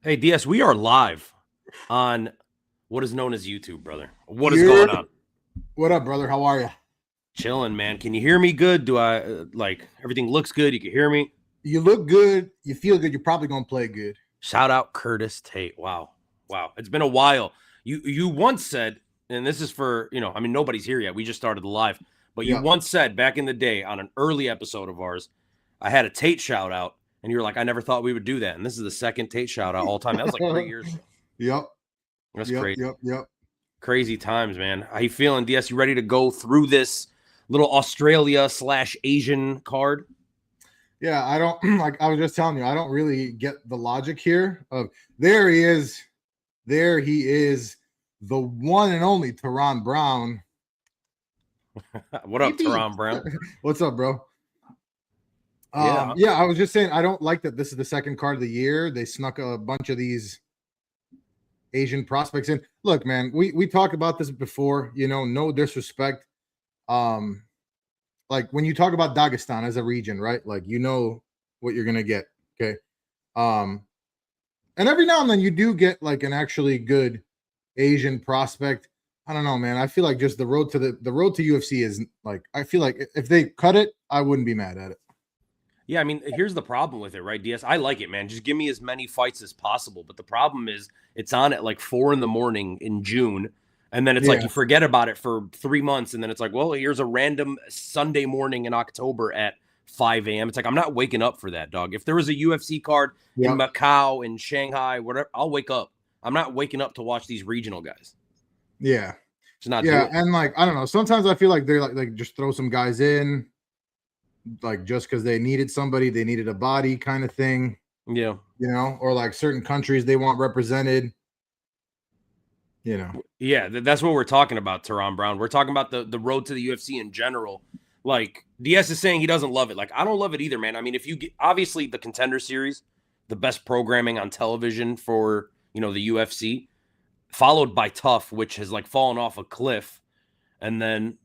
Hey, DS, we are live on what is known as YouTube, brother. What is Yeah. going on? What up, brother? How are you? Chilling, man. Can you hear me good? Do I like everything looks good? You can hear me? You look good. You feel good. You're probably gonna play good. Shout out Curtis Tate. Wow. Wow. It's been a while. You once said, and this is for, I mean, nobody's here yet. We just started the live. But you Yeah. once said back in the day on an early episode of ours, I had a Tate shout out, and you were like, I never thought we would do that. And this is the second Tate shout out all time. That was like 3 years ago. Yep. That's Yep. crazy. Yep. Crazy times, man. How you feeling, DS? You ready to go through this little Australia/Asian card? Yeah. I don't like. I was just telling you. I don't really get the logic here. Of there he is. There he is. The one and only Teron Brown. What up, Teron Brown? What's up, bro? Yeah. I was just saying. I don't like that this is the second card of the year. They snuck a bunch of these Asian prospects in. Look, man, we talked about this before, no disrespect. Like when you talk about Dagestan as a region, right? Like what you're gonna get. Okay. And every now and then you do get like an actually good Asian prospect. I don't know, man. I feel like just the road to UFC is like, I feel like if they cut it, I wouldn't be mad at it. Yeah, I mean, here's the problem with it, right, DS? I like it, man. Just give me as many fights as possible. But the problem is it's on at like 4 a.m. in June. And then it's like you forget about it for 3 months. And then it's like, well, here's a random Sunday morning in October at 5 a.m. It's like, I'm not waking up for that, dog. If there was a UFC card in Macau, in Shanghai, whatever, I'll wake up. I'm not waking up to watch these regional guys. Yeah. It's not and like, I don't know. Sometimes I feel like they're like just throw some guys in, like just because they needed somebody, they needed a body kind of thing. Yeah. Or like certain countries they want represented. Yeah, that's what we're talking about, Teron Brown. We're talking about the road to the UFC in general. Like, DS is saying he doesn't love it. Like, I don't love it either, man. I mean, if you get, obviously the Contender Series, the best programming on television for, the UFC, followed by Tough, which has like fallen off a cliff. And then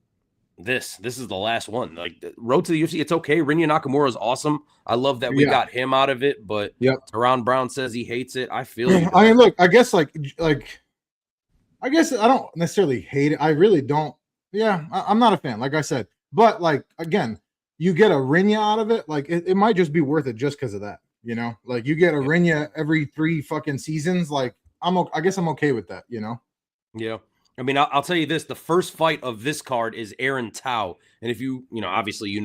this is the last one. Like, the road to the UFC, it's okay. Rinya Nakamura is awesome. I love that we got him out of it, but Teron Brown says he hates it. I feel it. I mean, look, I guess I guess I don't necessarily hate it. I really don't. Yeah, I'm not a fan, like I said. But like again, you get a Rinya out of it. Like it might just be worth it just because of that. Like you get a Rinya every 3 fucking seasons. Like I guess I'm okay with that. Yeah. I mean, I'll tell you this: the first fight of this card is Aaron Tao, and if obviously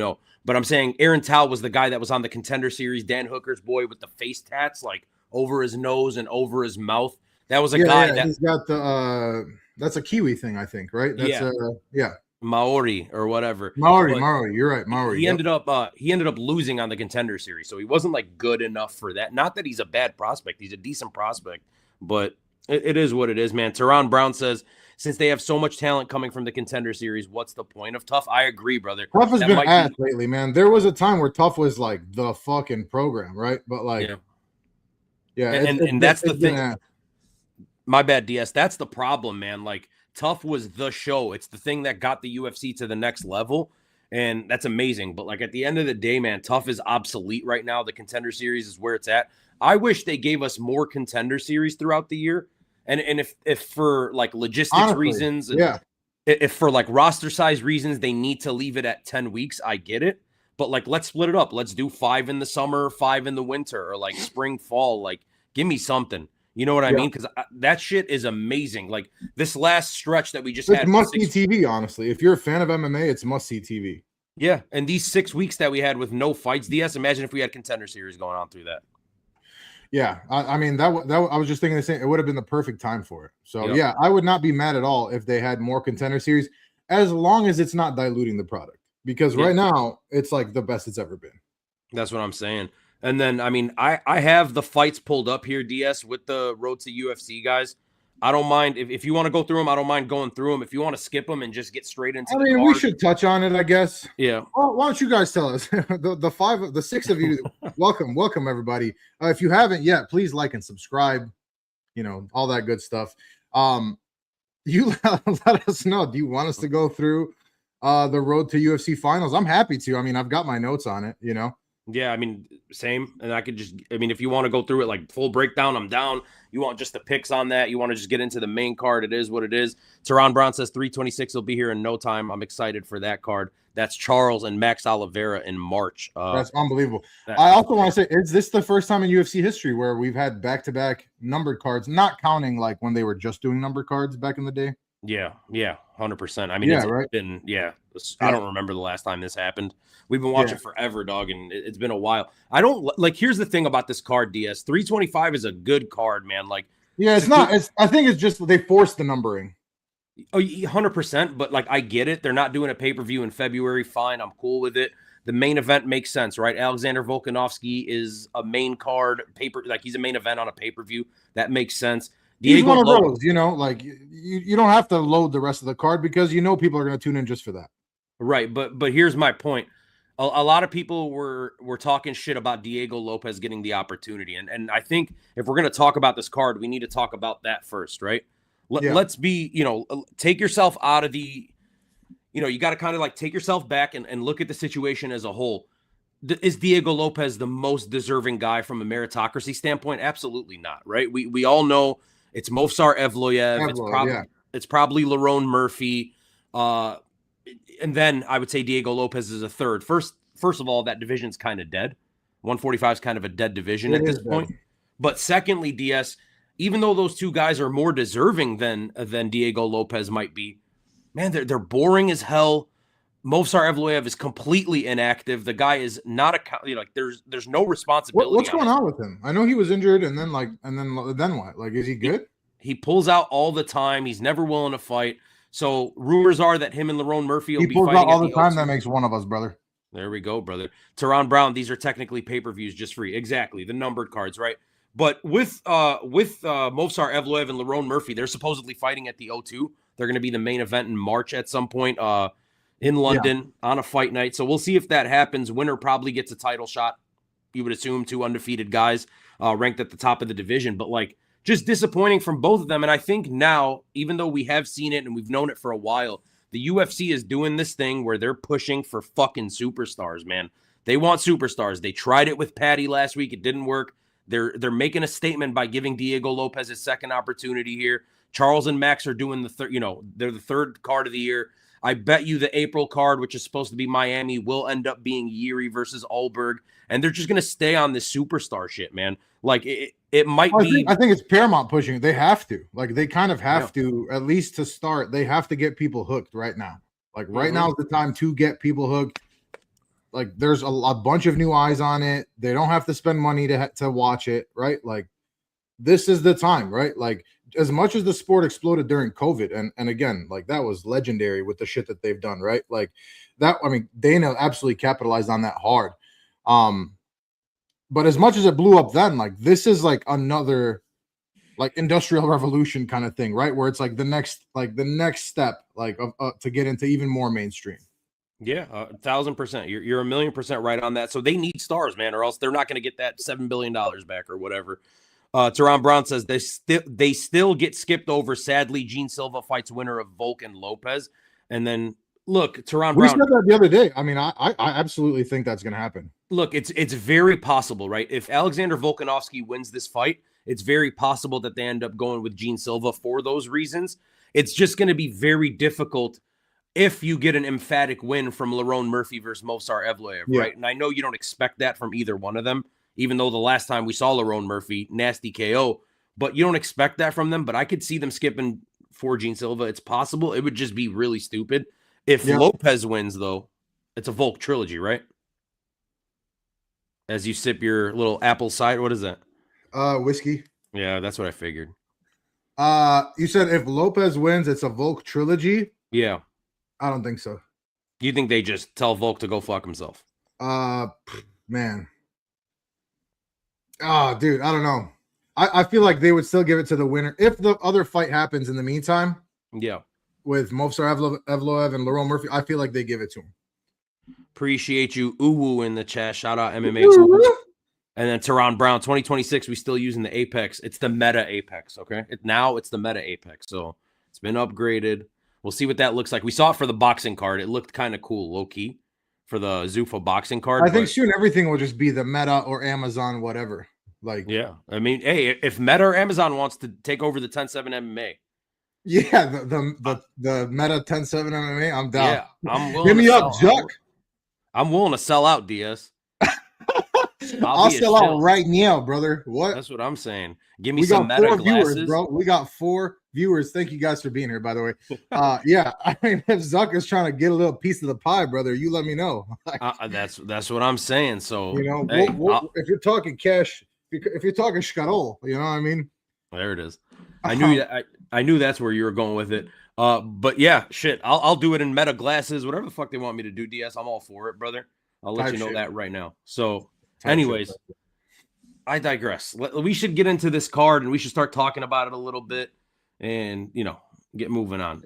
but I'm saying Aaron Tao was the guy that was on the Contender Series, Dan Hooker's boy with the face tats like over his nose and over his mouth. That was a guy that he's got the that's a Kiwi thing, I think, right? That's Maori or whatever. Maori, you're right, Maori. He ended up losing on the Contender Series, so he wasn't like good enough for that. Not that he's a bad prospect; he's a decent prospect, but it is what it is, man. Teron Brown says, since they have so much talent coming from the Contender Series, what's the point of Tough? I agree, brother. Tough has been ass lately, man. There was a time where Tough was like the fucking program, right? But like, and that's the thing. My bad, DS. That's the problem, man. Like, Tough was the show. It's the thing that got the UFC to the next level, and that's amazing. But, like, at the end of the day, man, Tough is obsolete right now. The Contender Series is where it's at. I wish they gave us more Contender Series throughout the year. And if for, like, logistics reasons, if for, like, roster size reasons, they need to leave it at 10 weeks, I get it. But, like, let's split it up. Let's do 5 in the summer, 5 in the winter, or, like, spring, fall. Like, give me something. You know what I mean? Because that shit is amazing. Like this last stretch that we just had. It's must-see TV, honestly. If you're a fan of MMA, it's must-see TV. Yeah, and these 6 weeks that we had with no fights, DS, imagine if we had Contender Series going on through that. Yeah, I mean, that I was just thinking the same. It would have been the perfect time for it. So, yeah, I would not be mad at all if they had more Contender Series, as long as it's not diluting the product. Because right now, it's like the best it's ever been. That's what I'm saying. And then, I mean, I have the fights pulled up here, DS, with the road to UFC guys. I don't mind. If you want to go through them, I don't mind going through them. If you want to skip them and just get straight into the card. We should touch on it, I guess. Yeah. Well, why don't you guys tell us? the 6 of you, welcome, everybody. If you haven't yet, please like and subscribe. All that good stuff. You let us know. Do you want us to go through the road to UFC finals? I'm happy to. I mean, I've got my notes on it, Yeah, I mean, same. And I could just, I mean, if you want to go through it like full breakdown, I'm down. You want just the picks on that? You want to just get into the main card? It is what it is. Teron Brown says 326 will be here in no time. I'm excited for that card. That's Charles and Max Oliveira in March. That's unbelievable. That's I also want to say, is this the first time in UFC history where we've had back-to-back numbered cards, not counting like when they were just doing numbered cards back in the day? Yeah, 100%. I mean, Yeah, it's right. been, I don't remember the last time this happened. We've been watching forever, dog, and it's been a while. I don't like. Here's the thing about this card, DS 325 is a good card, man. Like, yeah, it's not. I think it's just they forced the numbering. Oh, 100%. But like, I get it. They're not doing a pay-per-view in February. Fine, I'm cool with it. The main event makes sense, right? Alexander Volkanovski is a main card paper, like he's a main event on a pay-per-view. That makes sense. He's one of those, you know, like you don't have to load the rest of the card because you know people are going to tune in just for that. Right, but here's my point. A lot of people were talking shit about Diego Lopez getting the opportunity, and I think if we're going to talk about this card, we need to talk about that first, right? Let's be, take yourself out of the, you got to kind of like take yourself back and look at the situation as a whole. Is Diego Lopez the most deserving guy from a meritocracy standpoint? Absolutely not, right? We all know it's Movsar Evloev. It's probably Lerone Murphy. And then I would say Diego Lopez is a third. First of all, that division's kind of dead. 145 is kind of a dead division at this point. But secondly, DS, even though those two guys are more deserving than Diego Lopez might be, man, they're boring as hell. Movsar Evloev is completely inactive. The guy is not there's no responsibility. What's going on with him? I know he was injured, and then what? Like, is he good? He pulls out all the time. He's never willing to fight. So rumors are that him and Lerone Murphy will be fighting out all the time. That makes one of us, brother. There we go, brother. Teron Brown. These are technically pay-per-views just free. Exactly, the numbered cards, right? But with Movsar Evloev and Lerone Murphy, they're supposedly fighting at the O2. They're going to be the main event in March at some point in London on a fight night. So we'll see if that happens. Winner probably gets a title shot. You would assume two undefeated guys ranked at the top of the division. But like, just disappointing from both of them. And I think now, even though we have seen it and we've known it for a while, the UFC is doing this thing where they're pushing for fucking superstars, man. They want superstars. They tried it with Patty last week. It didn't work. They're making a statement by giving Diego Lopez his second opportunity here. Charles and Max are doing the third, they're the third card of the year. I bet you the April card, which is supposed to be Miami, will end up being Yuri versus Alberg. And they're just going to stay on this superstar shit, man. Like, it might be. I think it's Paramount pushing. They have to. Like, they kind of have to, at least to start. They have to get people hooked right now. Like, right now is the time to get people hooked. Like, there's a bunch of new eyes on it. They don't have to spend money to watch it, right? Like, this is the time, right? Like, as much as the sport exploded during COVID, and again, like, that was legendary with the shit that they've done, right? Like, that, I mean, Dana absolutely capitalized on that hard. But as much as it blew up then, like, this is like another like industrial revolution kind of thing, right? Where it's like the next step, like to get into even more mainstream. Yeah, 1,000%. You're 1,000,000% right on that. So they need stars, man, or else they're not going to get that $7 billion back or whatever. Teron Brown says they still get skipped over. Sadly, Gene Silva fights winner of Volk and Lopez, and then look, Teron Brown. We said that the other day. I mean, I absolutely think that's going to happen. Look, it's very possible, right? If Alexander Volkanovski wins this fight, it's very possible that they end up going with Gene Silva for those reasons. It's just going to be very difficult if you get an emphatic win from Lerone Murphy versus Movsar Evloev, right? And I know you don't expect that from either one of them, even though the last time we saw Lerone Murphy, nasty KO, but you don't expect that from them. But I could see them skipping for Gene Silva. It's possible. It would just be really stupid. If Lopez wins, though, it's a Volk trilogy, right? As you sip your little apple cider, what is that? Whiskey. Yeah, that's what I figured. You said if Lopez wins, it's a Volk trilogy. Yeah. I don't think so. You think they just tell Volk to go fuck himself? Man. Oh, dude, I don't know. I feel like they would still give it to the winner if the other fight happens in the meantime. Yeah. With Movsar Evloev and Lerone Murphy, I feel like they give it to him. Appreciate you, Uwu, in the chat. Shout out MMA. And then Teron Brown, 2026, we still using the Apex. It's the meta Apex, okay? Now it's the meta Apex, so it's been upgraded. We'll see what that looks like. We saw it for the boxing card. It looked kind of cool, low-key. for the Zuffa boxing card. I think soon everything will just be the Meta or Amazon, whatever. Like, yeah, I mean, hey, if Meta or Amazon wants to take over the 10-7 MMA, yeah, the Meta 10-7 MMA, I'm down. Yeah, I'm willing. Hit me up, Zuck. I'm willing to sell out, DS. I'll sell out right now, brother. What? That's what I'm saying. Give me some Meta glasses, viewers, bro. We got 4 viewers. Thank you guys for being here, by the way. Yeah, I mean, if Zuck is trying to get a little piece of the pie, brother, you let me know. That's what I'm saying. So, you know, hey, if you're talking cash, if you're talking Skarol, you know what I mean? There it is. I knew that's where you were going with it. But yeah, shit, I'll do it in Meta glasses, whatever the fuck they want me to do, DS. I'm all for it, brother. I'll let you know that right now. So, anyways, I digress. We should get into this card and we should start talking about it a little bit and, you know, get moving on.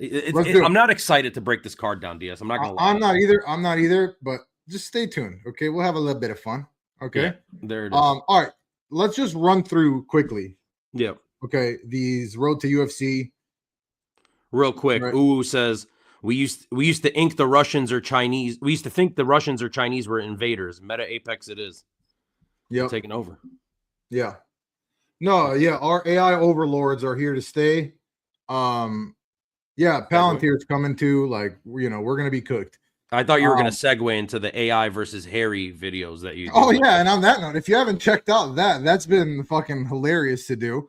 I'm not excited to break this card down, DS. I'm not gonna lie. I'm not either, but just stay tuned. Okay, we'll have a little bit of fun. Okay. Yeah, there it is. All right. Let's just run through quickly. Yeah. Okay. These road to UFC. Real quick. Right. Ooh says we used to ink the Russians or Chinese. We used to think the Russians or Chinese were invaders. Meta Apex it is. Yeah. Taking over. Yeah. No, yeah, our AI overlords are here to stay. Yeah, Palantir's coming too. Like, you know, we're gonna be cooked. I thought you were gonna segue into the AI versus Harry videos that you do. Oh yeah, and on that note, if you haven't checked out that's been fucking hilarious to do.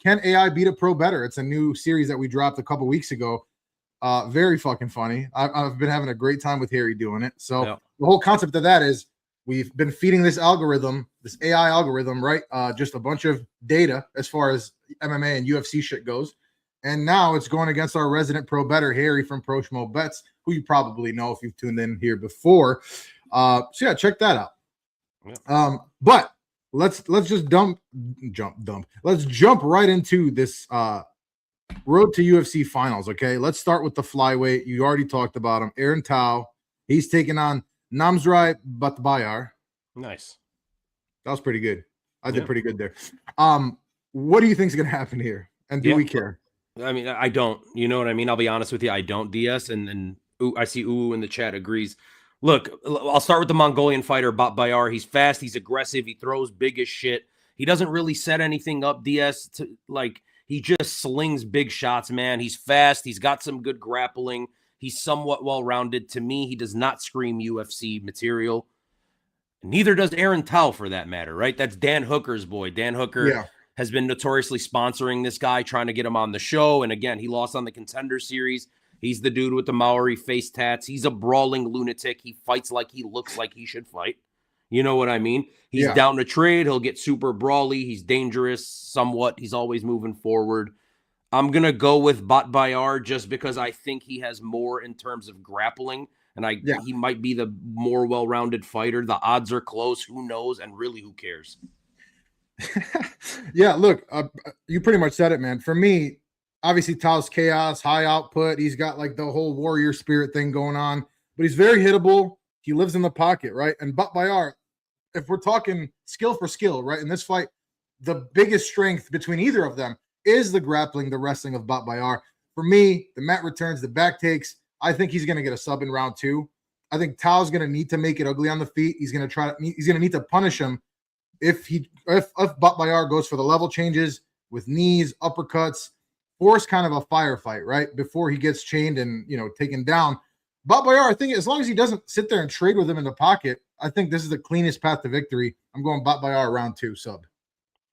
Can AI beat a pro better? It's a new series that we dropped a couple weeks ago. Very fucking funny. I've been having a great time with Harry doing it. So the whole concept of that is we've been feeding this algorithm, this AI algorithm, right? Just a bunch of data as far as MMA and UFC shit goes. And now it's going against our resident pro better, Harry from Pro Schmo Bets, who you probably know if you've tuned in here before. So yeah, check that out. Yeah. But let's just Let's jump right into this road to UFC finals. Okay, let's start with the flyweight. You already talked about him, Aaron Tao. He's taking on Namzrai Batbayar. Nice. That was pretty good. I did pretty good there. What do you think is going to happen here? And do we care? I mean, I don't. You know what I mean? I'll be honest with you. I don't, DS. And I see Ooh in the chat agrees. Look, I'll start with the Mongolian fighter, Batbayar. He's fast. He's aggressive. He throws big as shit. He doesn't really set anything up, DS. He just slings big shots, man. He's fast. He's got some good grappling. He's somewhat well-rounded. To me, he does not scream UFC material. Neither does Aaron Tao, for that matter, right? That's Dan Hooker's boy. Dan Hooker has been notoriously sponsoring this guy, trying to get him on the show. And again, he lost on the Contender Series. He's the dude with the Maori face tats. He's a brawling lunatic. He fights like he looks like he should fight. You know what I mean? He's down to trade. He'll get super brawly. He's dangerous somewhat. He's always moving forward. I'm going to go with Batbayar just because I think he has more in terms of grappling. And he might be the more well-rounded fighter. The odds are close. Who knows? And really, who cares? Yeah, look, you pretty much said it, man. For me, obviously, Tao's chaos, high output. He's got like the whole warrior spirit thing going on, but he's very hittable. He lives in the pocket, right? And Batbayar, if we're talking skill for skill, right, in this fight, the biggest strength between either of them is the grappling, the wrestling of Batbayar. For me, the mat returns, the back takes, I think he's going to get a sub in round 2. I think Tao's going to need to make it ugly on the feet. He's going to need to punish him if Batbayar goes for the level changes with knees, uppercuts, force kind of a firefight, right? Before he gets chained and, you know, taken down. Batbayar, I think as long as he doesn't sit there and trade with him in the pocket, I think this is the cleanest path to victory. I'm going Batbayar round 2 sub.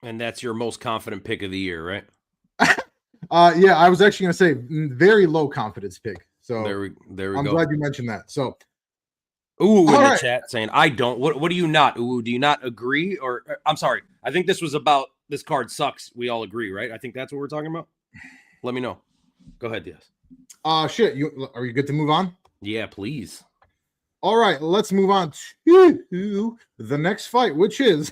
And that's your most confident pick of the year, right? Yeah, I was actually going to say very low confidence pick. So there we go. I'm glad you mentioned that. So, Ooh, in the chat saying, I don't. What do you not? Ooh, do you not agree? Or I'm sorry. I think this was about this card sucks. We all agree, right? I think that's what we're talking about. Let me know. Go ahead, DS. Shit. Are you good to move on? Yeah, please. All right, let's move on to the next fight, which is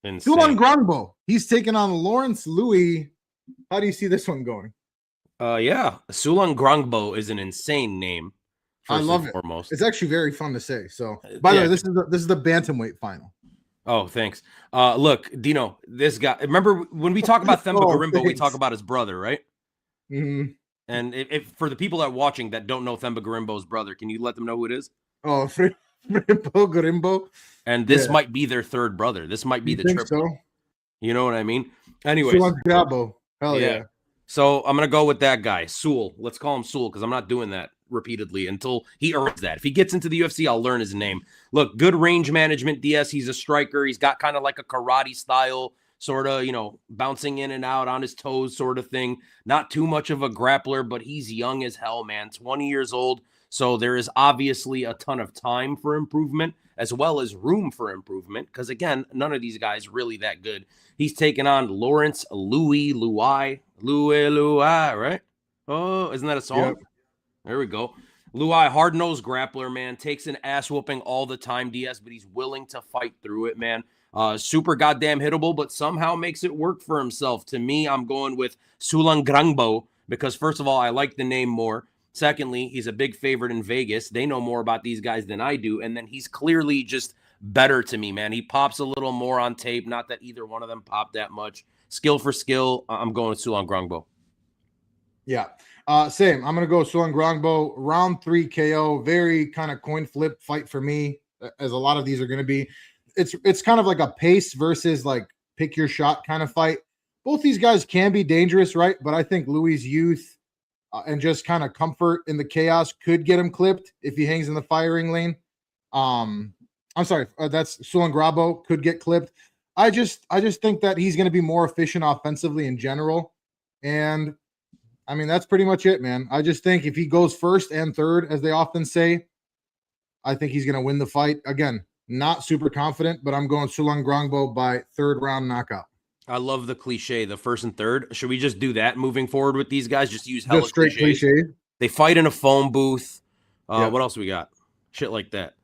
Sulan Grangbo. He's taking on Lawrence Louis. How do you see this one going? Yeah, Sulan Grangbo is an insane name. I love it. Foremost. It's actually very fun to say. So, by the way, this is the bantamweight final. Oh, thanks. Look, Dino, this guy. Remember when we talk about Themba Gorimbo, we talk about his brother, right? Mm-hmm. And if for the people that are watching that don't know Themba Gorimbo's brother, can you let them know who it is? Oh, Grimbo. And this might be their third brother. This might be the triplet. So? You know what I mean? Anyways. Hell yeah. So I'm going to go with that guy, Sewell. Let's call him Sewell because I'm not doing that repeatedly until he earns that. If he gets into the UFC, I'll learn his name. Look, good range management, DS. He's a striker. He's got kind of like a karate style, sort of, bouncing in and out on his toes sort of thing. Not too much of a grappler, but he's young as hell, man. 20 years old. So there is obviously a ton of time for improvement as well as room for improvement because, again, none of these guys really that good. He's taken on Lawrence Louis, right? Oh, isn't that a song? Yep. There we go. Luai, hard-nosed grappler, man. Takes an ass whooping all the time, DS, but he's willing to fight through it, man. Super goddamn hittable, but somehow makes it work for himself. To me, I'm going with Sulangrangbo because, first of all, I like the name more. Secondly, he's a big favorite in Vegas. They know more about these guys than I do. And then he's clearly just better to me, man. He pops a little more on tape. Not that either one of them popped that much. Skill for skill, I'm going with Sulangrangbo. Yeah. Same. I'm going to go Sulangrangbo. Round 3 KO. Very kind of coin flip fight for me, as a lot of these are going to be. It's kind of like a pace versus like pick your shot kind of fight. Both these guys can be dangerous, right? But I think Louis' youth and just kind of comfort in the chaos could get him clipped if he hangs in the firing lane. I'm sorry, that's Sulangrangbo could get clipped. I just think that he's going to be more efficient offensively in general. And I mean, that's pretty much it, man. I just think if he goes first and third, as they often say, I think he's going to win the fight. Again, not super confident, but I'm going Sulangrangbo by third round knockout. I love the cliche, the first and third. Should we just do that moving forward with these guys? Just use hella straight cliche. They fight in a phone booth. What else we got? Shit like that.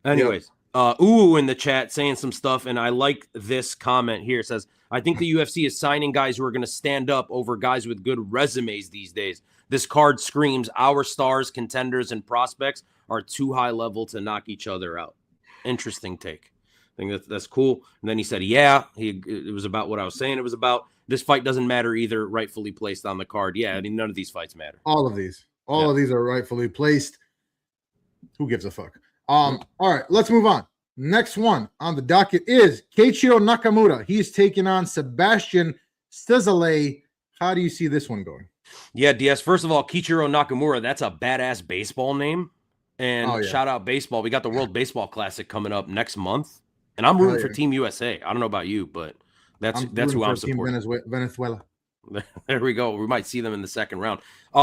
Anyways, in the chat saying some stuff, and I like this comment here. It says, I think the UFC is signing guys who are going to stand up over guys with good resumes these days. This card screams our stars, contenders, and prospects are too high level to knock each other out. Interesting take. I think that's cool. And then he said, it was about what I was saying. It was about this fight doesn't matter either, rightfully placed on the card. Yeah, I mean, none of these fights matter. All of these are rightfully placed. Who gives a fuck? All right, let's move on. Next one on the docket is Keiichiro Nakamura. He's taking on Sebastian Cezale. How do you see this one going? Yeah, DS. First of all, Keiichiro Nakamura, that's a badass baseball name. And shout out baseball. We got the World Baseball Classic coming up next month. And I'm rooting for Team USA. I don't know about you, but that's who I'm supporting. Venezuela. There we go. We might see them in the second round.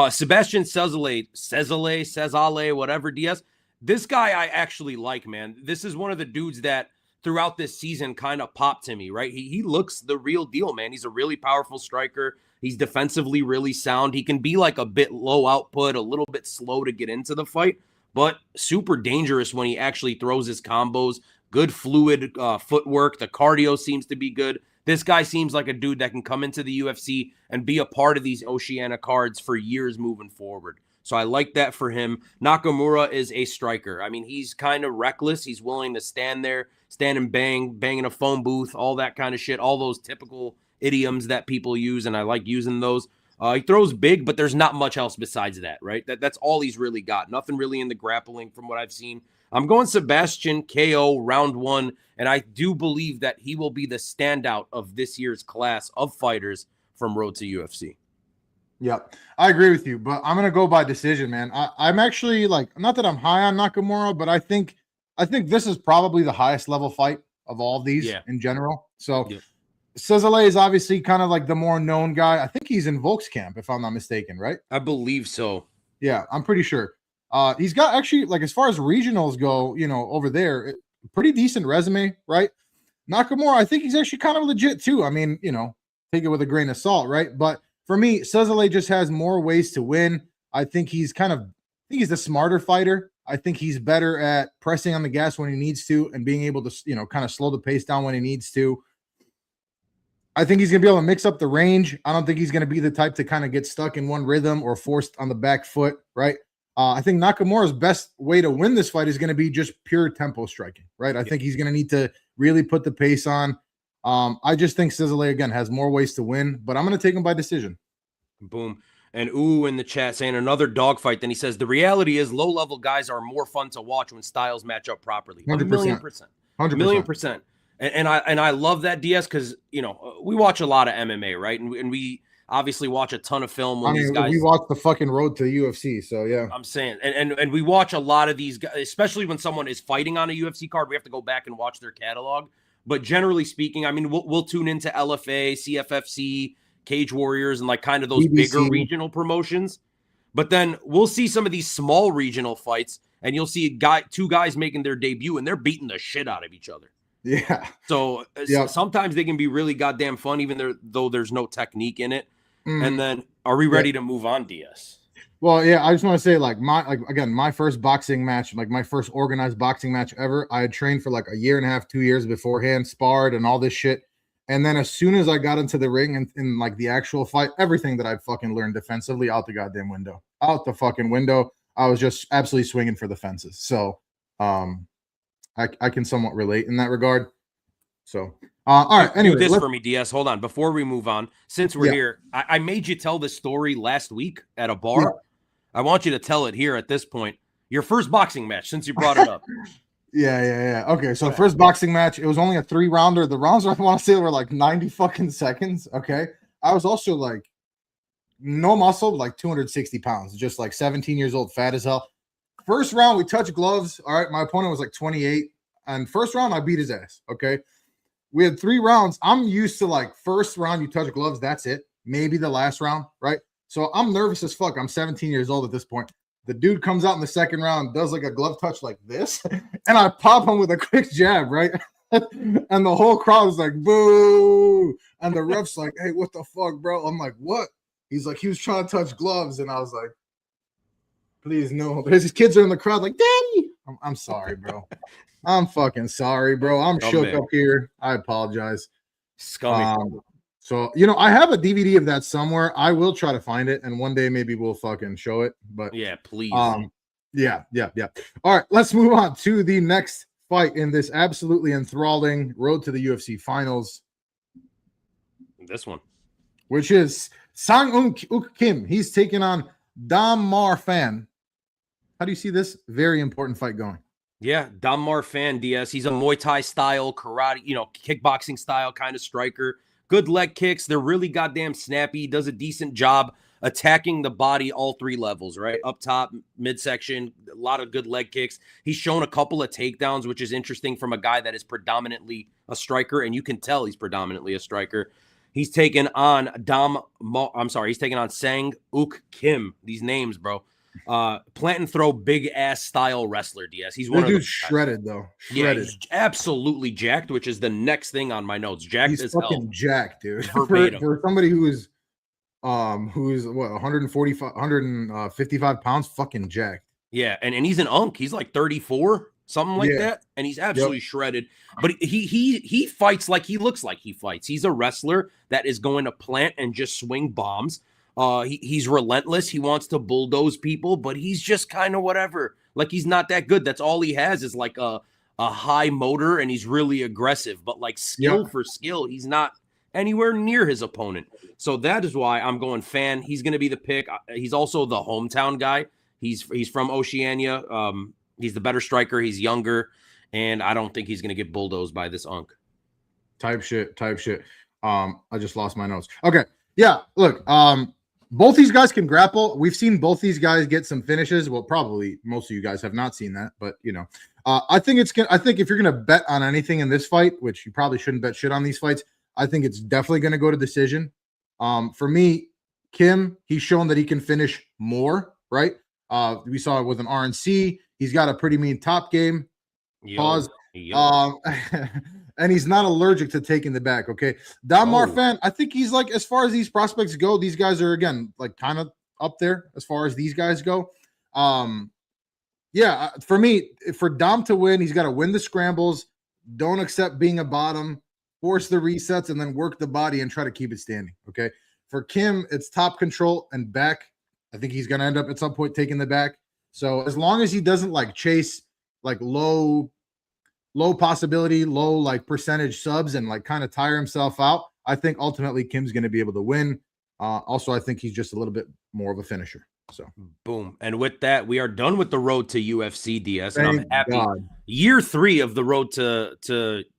Sebastian Cezale, whatever, DS. This guy I actually like, man. This is one of the dudes that throughout this season kind of popped to me, right? He looks the real deal, man. He's a really powerful striker. He's defensively really sound. He can be like a bit low output, a little bit slow to get into the fight, but super dangerous when he actually throws his combos. Good fluid footwork. The cardio seems to be good. This guy seems like a dude that can come into the UFC and be a part of these Oceania cards for years moving forward. So I like that for him. Nakamura is a striker. I mean, he's kind of reckless. He's willing to stand there, stand and bang in a phone booth, all that kind of shit, all those typical idioms that people use, and I like using those. He throws big, but there's not much else besides that, right? That's all he's really got. Nothing really in the grappling from what I've seen. I'm going Sebastian KO round 1, and I do believe that he will be the standout of this year's class of fighters from Road to UFC. Yep, I agree with you, but I'm going to go by decision, man. I'm actually not that I'm high on Nakamura, but I think this is probably the highest level fight of all of these in general. So Cezale is obviously kind of like the more known guy. I think he's in Volk's camp, if I'm not mistaken, right? I believe so. Yeah, I'm pretty sure. He's got actually, as far as regionals go, over there, pretty decent resume, right? Nakamura, I think he's actually kind of legit too. I mean, take it with a grain of salt, right? But for me, Cezale just has more ways to win. I think he's the smarter fighter. I think he's better at pressing on the gas when he needs to and being able to, kind of slow the pace down when he needs to. I think he's going to be able to mix up the range. I don't think he's going to be the type to kind of get stuck in one rhythm or forced on the back foot, right? I think Nakamura's best way to win this fight is going to be just pure tempo striking, right? I think he's going to need to really put the pace on. I just think Cezale, again, has more ways to win, but I'm going to take him by decision. Boom. And ooh, in the chat saying another dogfight. Then he says the reality is low-level guys are more fun to watch when styles match up properly. 100%. 1,000,000%. 100%. 1,000,000%. And I love that, DS, because we watch a lot of MMA, right? And we obviously watch a ton of film when these guys. We watch the fucking road to the UFC, so yeah. I'm saying, and we watch a lot of these guys, especially when someone is fighting on a UFC card. We have to go back and watch their catalog. But generally speaking, I mean, we'll tune into LFA, CFFC, Cage Warriors, and like kind of those BBC. bigger regional promotions. But then we'll see some of these small regional fights, and you'll see two guys making their debut, and they're beating the shit out of each other. Yeah. So sometimes they can be really goddamn fun, even though there's no technique in it. And then, are we ready to move on, DS? Well, yeah, I just want to say, my first boxing match, like my first organized boxing match ever, I had trained for like a year and a half, 2 years beforehand, sparred and all this shit. And then as soon as I got into the ring and in like the actual fight, everything that I'd fucking learned defensively out the goddamn window. Out the fucking window. I was just absolutely swinging for the fences. So I can somewhat relate in that regard. So all right. Anyway, do this for me, DS. Hold on. Before we move on, since we're here, I made you tell this story last week at a bar. Yeah. I want you to tell it here at this point. Your first boxing match, since you brought it up. Yeah. Okay, so first boxing match, it was only a 3-rounder. The rounds, I want to say, were like 90 fucking seconds. Okay. I was also like no muscle, like 260 pounds, just like 17 years old, fat as hell. First round, we touched gloves. All right. My opponent was like 28. And first round, I beat his ass. Okay. We had 3 rounds. I'm used to like first round, you touch gloves. That's it. Maybe the last round. Right. So I'm nervous as fuck. I'm 17 years old at this point. The dude comes out in the second round, does like a glove touch like this. And I pop him with a quick jab. Right. And the whole crowd is like, boo. And the ref's like, hey, what the fuck, bro? I'm like, what? He's like, he was trying to touch gloves. And I was like, please, no. But his kids are in the crowd like, Daddy. I'm sorry, bro. I'm fucking sorry, bro. I'm shook up here. I apologize. Scummy. So, I have a DVD of that somewhere. I will try to find it, and one day maybe we'll fucking show it. But yeah, please. Yeah. All right, let's move on to the next fight in this absolutely enthralling road to the UFC finals. This one. Which is Sang-Uk Kim. He's taking on Dam Mar Fan. How do you see this very important fight going? Yeah, Dam Mar Fan, DS. He's a Muay Thai style, karate, kickboxing style kind of striker. Good leg kicks. They're really goddamn snappy. He does a decent job attacking the body all 3 levels, right? Up top, midsection, a lot of good leg kicks. He's shown a couple of takedowns, which is interesting from a guy that is predominantly a striker, and you can tell he's predominantly a striker. He's taken on he's taking on Sang-Uk Kim. These names, bro. Plant and throw big ass style wrestler, DS. He's one of those shredded though. Yeah, he's absolutely jacked, which is the next thing on my notes. Jacked he's as fucking hell. Jacked, dude. For somebody who's what 155 pounds, fucking jacked. Yeah, and he's an unk. He's like 34, something like that, and he's absolutely shredded. But he fights like he looks like he fights. He's a wrestler that is going to plant and just swing bombs. He's relentless. He wants to bulldoze people, but he's just kind of whatever. Like he's not that good. That's all he has is like a high motor, and he's really aggressive. But like skill for skill, he's not anywhere near his opponent. So that is why I'm going Fan. He's going to be the pick. He's also the hometown guy. He's from Oceania. He's the better striker. He's younger, and I don't think he's going to get bulldozed by this unk. Type shit. I just lost my notes. Okay. Yeah. Look. Both these guys can grapple. We've seen both these guys get some finishes. Well, probably most of you guys have not seen that, but I think if you're gonna bet on anything in this fight, which you probably shouldn't bet shit on these fights, I think it's definitely gonna go to decision. For me, Kim, he's shown that he can finish more. Right? We saw it with an RNC. He's got a pretty mean top game. Pause. And he's not allergic to taking the back. Okay. Dam Mar Fan, I think he's like, as far as these prospects go, these guys are again like kind of up there as far as these guys go. For me, for Dom to win, he's got to win the scrambles, don't accept being a bottom, force the resets, and then work the body and try to keep it standing. Okay. For Kim, it's top control and back. I think he's gonna end up at some point taking the back. So as long as he doesn't like chase like low possibility, low like percentage subs and like kind of tire himself out, I think ultimately Kim's going to be able to win. Also, I think he's just a little bit more of a finisher. So boom. And with that, we are done with the road to UFC, DS. And thank I'm happy. God. Year 3 of the road to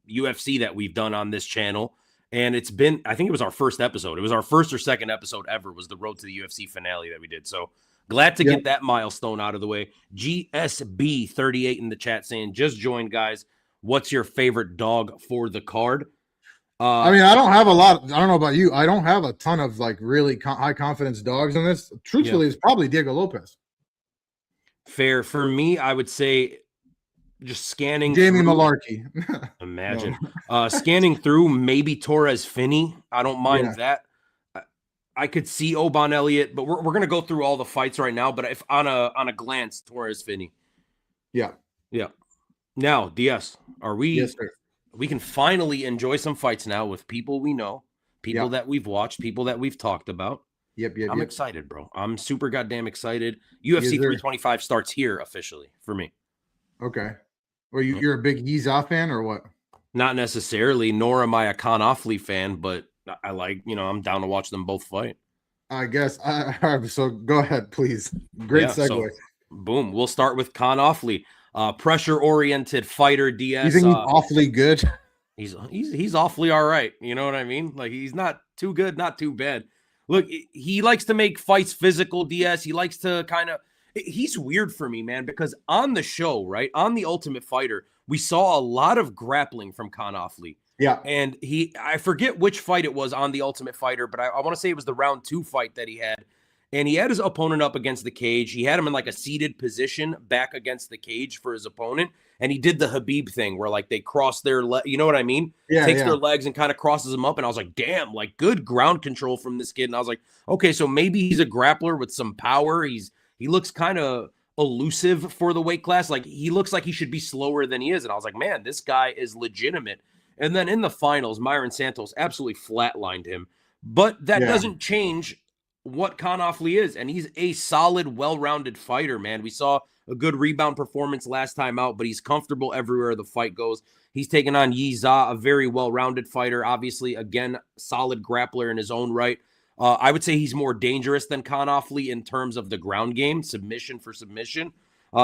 UFC that we've done on this channel. And it's been, I think it was our first episode. It was our first or second episode ever, was the road to the UFC finale that we did. So glad to get that milestone out of the way. GSB38 in the chat saying, just joined, guys. What's your favorite dog for the card? I mean, I don't have a lot. I don't know about you. I don't have a ton of like really high confidence dogs in this. Truthfully, it's probably Diego Lopez. Fair. For me, I would say just scanning Jamie Malarkey. Imagine scanning through maybe Torres Finney. I don't mind that. I could see Oban Elliott, but we're gonna go through all the fights right now. But if on a glance, Torres Finney. Yeah. Now, DS, are we? Yes, sir. We can finally enjoy some fights now with people we know, people that we've watched, people that we've talked about. I'm excited, bro. I'm super goddamn excited. UFC 325 starts here officially for me. Okay. Well, you're a big Yiza fan or what? Not necessarily, nor am I a Con Offley fan, but I like, I'm down to watch them both fight. I guess. So go ahead, please. Great segue. So, boom. We'll start with Con Offley. Pressure-oriented fighter, DS. You think he's awfully good? He's awfully all right. You know what I mean? Like, he's not too good, not too bad. Look, he likes to make fights physical, DS. He likes to he's weird for me, man, because on the show, right, on The Ultimate Fighter, we saw a lot of grappling from Con Offley. Yeah. And I forget which fight it was on The Ultimate Fighter, but I want to say it was the round 2 fight that he had. And he had his opponent up against the cage. He had him in like a seated position back against the cage for his opponent. And he did the Habib thing where like they cross their you know what I mean? Takes their legs and kind of crosses them up. And I was like, damn, like good ground control from this kid. And I was like, okay, so maybe he's a grappler with some power. He looks kind of elusive for the weight class. Like he looks like he should be slower than he is. And I was like, man, this guy is legitimate. And then in the finals, Myron Santos absolutely flatlined him. But that doesn't change what Con Offley is, and he's a solid, well-rounded fighter, man. We saw a good rebound performance last time out, but he's comfortable everywhere the fight goes. He's taken on Yiza, a very well-rounded fighter, obviously, again, solid grappler in his own right. I would say he's more dangerous than Con Offley in terms of the ground game, submission for submission.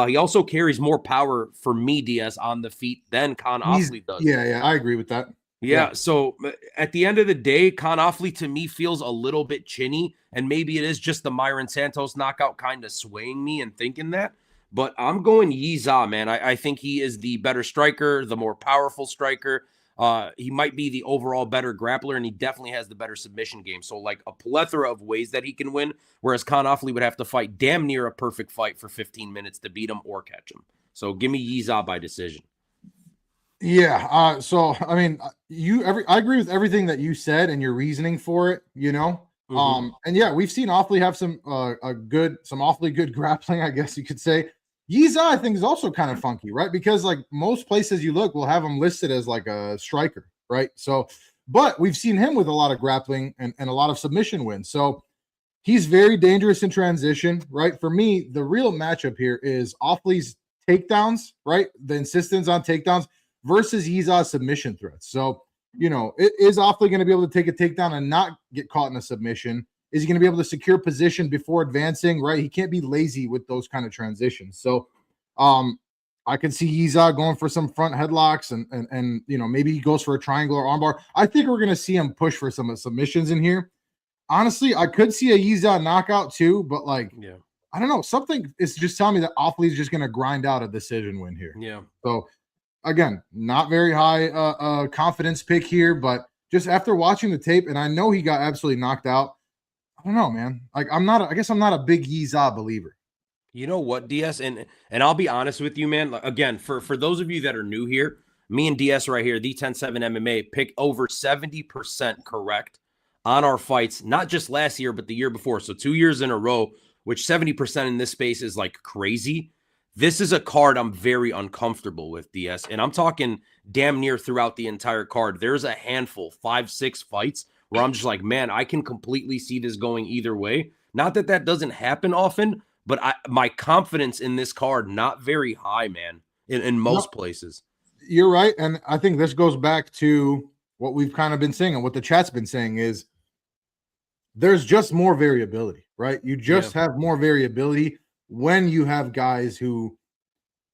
He also carries more power for me, DS, on the feet than Con Offley does. Yeah, I agree with that. Yeah, so at the end of the day, Con Offley to me feels a little bit chinny, and maybe it is just the Myron Santos knockout kind of swaying me and thinking that. But I'm going Yiza, man. I think he is the better striker, the more powerful striker. He might be the overall better grappler, and he definitely has the better submission game. So like a plethora of ways that he can win, whereas Con Offley would have to fight damn near a perfect fight for 15 minutes to beat him or catch him. So give me Yiza by decision. Yeah. So I mean, I agree with everything that you said and your reasoning for it. And yeah, we've seen Offley have some awfully good grappling, I guess you could say. Yiza, I think, is also kind of funky, right? Because like most places you look will have him listed as like a striker, right? So, but we've seen him with a lot of grappling and a lot of submission wins. So he's very dangerous in transition, right? For me, the real matchup here is Offley's takedowns, right? The insistence on takedowns versus Yiza's submission threats. So, is Offley going to be able to take a takedown and not get caught in a submission? Is he going to be able to secure position before advancing, right? He can't be lazy with those kind of transitions. So I could see Yiza going for some front headlocks and maybe he goes for a triangle or armbar. I think we're going to see him push for some submissions in here. Honestly, I could see a Yiza knockout too, but I don't know. Something is just telling me that Offley is just going to grind out a decision win here. Yeah. So again, not very high confidence pick here, but just after watching the tape, and I know he got absolutely knocked out. I don't know, man. Like I guess I'm not a big Yiza believer. You know what, DS? And I'll be honest with you, man. Again, for those of you that are new here, me and DS right here, the 10-7 MMA, pick over 70% correct on our fights, not just last year, but the year before. So 2 years in a row, which 70% in this space is like crazy. This is a card I'm very uncomfortable with, DS. And I'm talking damn near throughout the entire card. There's a handful, 5-6 fights where I'm just like, man, I can completely see this going either way. Not that doesn't happen often, but my confidence in this card, not very high, man, in most places. You're right. And I think this goes back to what we've kind of been saying and what the chat's been saying is there's just more variability, right? You just have more variability when you have guys who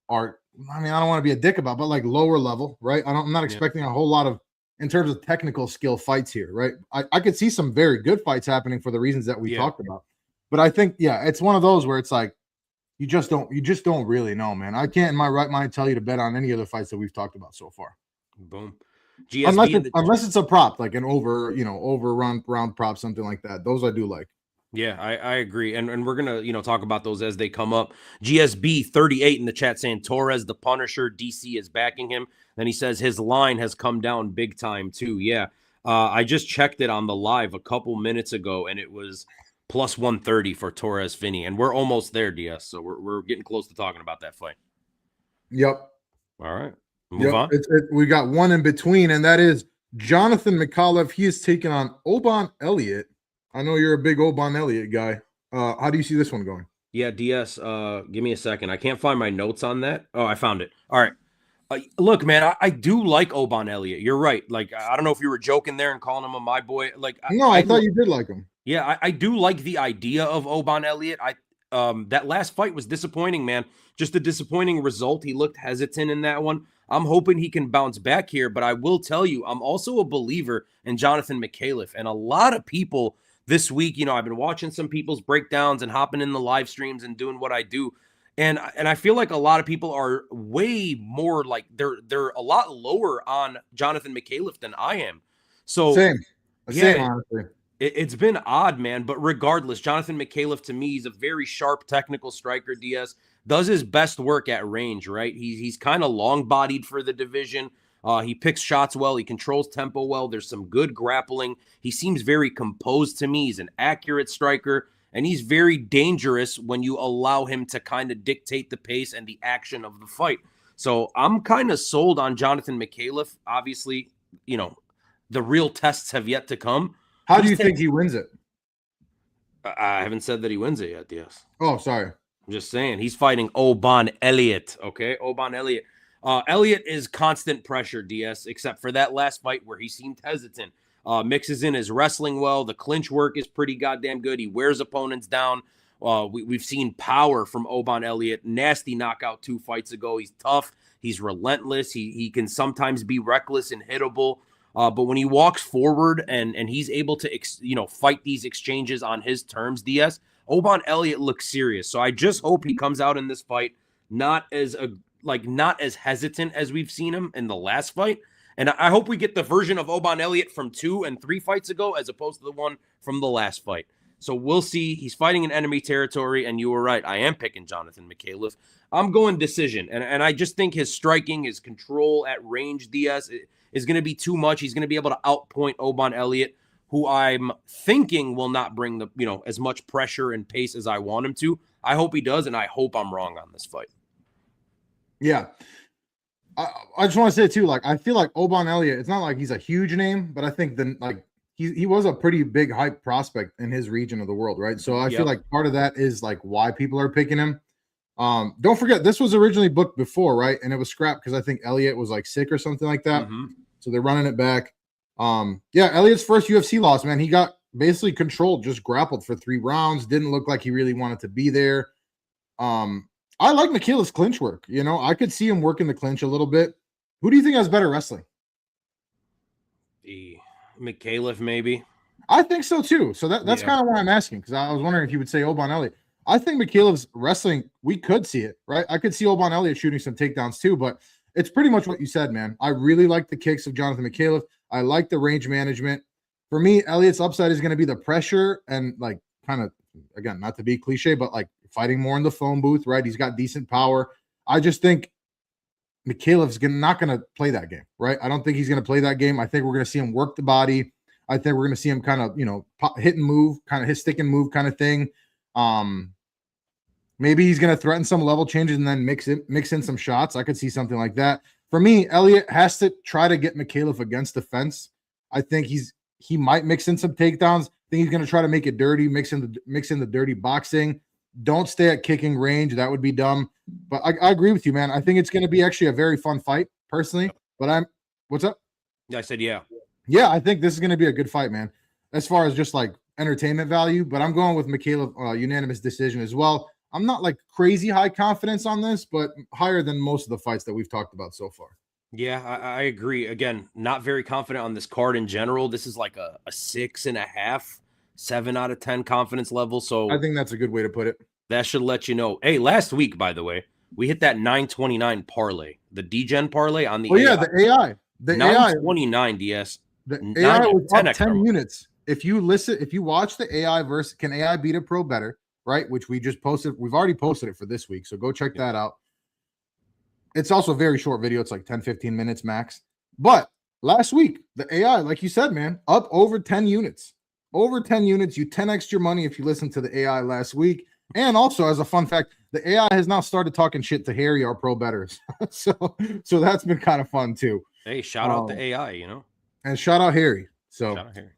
are, I mean, I don't want to be a dick about, but like lower level, right? I'm not expecting a whole lot of, in terms of technical skill, fights here, right? I could see some very good fights happening for the reasons that we talked about. But I think, it's one of those where it's like, you just don't really know, man. I can't in my right mind tell you to bet on any of the fights that we've talked about so far. Boom. GSB unless it's a prop, like an overrun round prop, something like that. Those I do like. Yeah, I agree. And we're gonna, talk about those as they come up. GSB 38 in the chat saying Torres the Punisher, DC is backing him. Then he says his line has come down big time too. Yeah. I just checked it on the live a couple minutes ago, and it was plus 130 for Torres Finney. And we're almost there, DS. So we're getting close to talking about that fight. Yep. All right. Move on. We got one in between, and that is Jonathan Mikhailov. He is taking on Oban Elliott. I know you're a big Oban Elliott guy. How do you see this one going? Yeah, DS, give me a second. I can't find my notes on that. Oh, I found it. All right. Look, man, I do like Oban Elliott. You're right. Like, I don't know if you were joking there and calling him a my boy. Like, no, I thought you did like him. Yeah, I do like the idea of Oban Elliott. That last fight was disappointing, man. Just a disappointing result. He looked hesitant in that one. I'm hoping he can bounce back here, but I will tell you, I'm also a believer in Jonathan Mikhailov, and a lot of people this week, I've been watching some people's breakdowns and hopping in the live streams and doing what I do. And I feel like a lot of people are way more like they're a lot lower on Jonathan Mikhailov than I am. So same honestly. It's been odd, man. But regardless, Jonathan Mikhailov to me, he's a very sharp technical striker. DS does his best work at range, right? He's kind of long bodied for the division. He picks shots well. He controls tempo well. There's some good grappling. He seems very composed to me. He's an accurate striker, and he's very dangerous when you allow him to kind of dictate the pace and the action of the fight. So I'm kind of sold on Jonathan Mikhailov. Obviously, the real tests have yet to come. How do you think he wins it? I haven't said that he wins it yet, yes. Oh, sorry. I'm just saying. He's fighting Oban Elliott, okay? Oban Elliott. Elliott is constant pressure, DS, except for that last fight where he seemed hesitant. Mixes in his wrestling well. The clinch work is pretty goddamn good. He wears opponents down. We've seen power from Oban Elliott. Nasty knockout 2 fights ago. He's tough. He's relentless. He can sometimes be reckless and hittable. But when he walks forward and he's able to fight these exchanges on his terms, DS, Oban Elliott looks serious. So I just hope he comes out in this fight not as hesitant as we've seen him in the last fight. And I hope we get the version of Oban Elliott from 2 and 3 fights ago as opposed to the one from the last fight. So we'll see. He's fighting in enemy territory, and you were right. I am picking Jonathan Mikhailov. I'm going decision, and I just think his striking, his control at range, DS, is going to be too much. He's going to be able to outpoint Oban Elliott, who I'm thinking will not bring the as much pressure and pace as I want him to. I hope he does, and I hope I'm wrong on this fight. Yeah. I just want to say too, like, I feel like Oban Elliott, it's not like he's a huge name, but I think he was a pretty big hype prospect in his region of the world, right? So I feel like part of that is like why people are picking him. Don't forget, this was originally booked before, right? And it was scrapped because I think Elliott was like sick or something like that. Mm-hmm. So they're running it back. Elliott's first UFC loss, man. He got basically controlled, just grappled for 3 rounds. Didn't look like he really wanted to be there. I like Mikhailov's clinch work. I could see him working the clinch a little bit. Who do you think has better wrestling? Mikhailov, maybe. I think so too. So that's kind of why I'm asking, because I was wondering if you would say Oban Elliott. I think Mikhailov's wrestling, we could see it, right? I could see Oban Elliott shooting some takedowns too, but it's pretty much what you said, man. I really like the kicks of Jonathan Mikhailov. I like the range management. For me, Elliott's upside is going to be the pressure and like kind of, again, not to be cliche, but like fighting more in the phone booth, right? He's got decent power. I just think Mikhailov's not going to play that game, right? I don't think he's going to play that game. I think we're going to see him work the body. I think we're going to see him kind of, hit and move, kind of hit, stick and move kind of thing. Maybe he's going to threaten some level changes and then mix in some shots. I could see something like that. For me, Elliott has to try to get Mikhailov against the fence. I think he might mix in some takedowns. I think he's going to try to make it dirty, mix in the dirty boxing. Don't stay at kicking range. That would be dumb. But I agree with you, man. I think it's going to be actually a very fun fight, personally. But what's up? I said, yeah. Yeah, I think this is going to be a good fight, man. As far as just like entertainment value, but I'm going with Michaela unanimous decision as well. I'm not like crazy high confidence on this, but higher than most of the fights that we've talked about so far. Yeah, I agree. Again, not very confident on this card in general. This is like a 6.5, 7 out of 10 confidence level. So I think that's a good way to put it. That should let you know. Hey, last week, by the way, we hit that 929 parlay, the DGen parlay on the AI. Yeah, the AI. The 929 DS. The AI was up 10 units. If you watch the AI versus can AI beat a pro better, right? Which we just posted. We've already posted it for this week. So go check that out. It's also a very short video. It's like 10, 15 minutes max. But last week, the AI, like you said, man, up over 10 units. Over 10 units. You 10x your money if you listen to the AI last week. And also, as a fun fact, the AI has now started talking shit to Harry, our pro bettors. so that's been kind of fun too. Hey, shout out the AI, you know. And shout out Harry. So shout out Harry.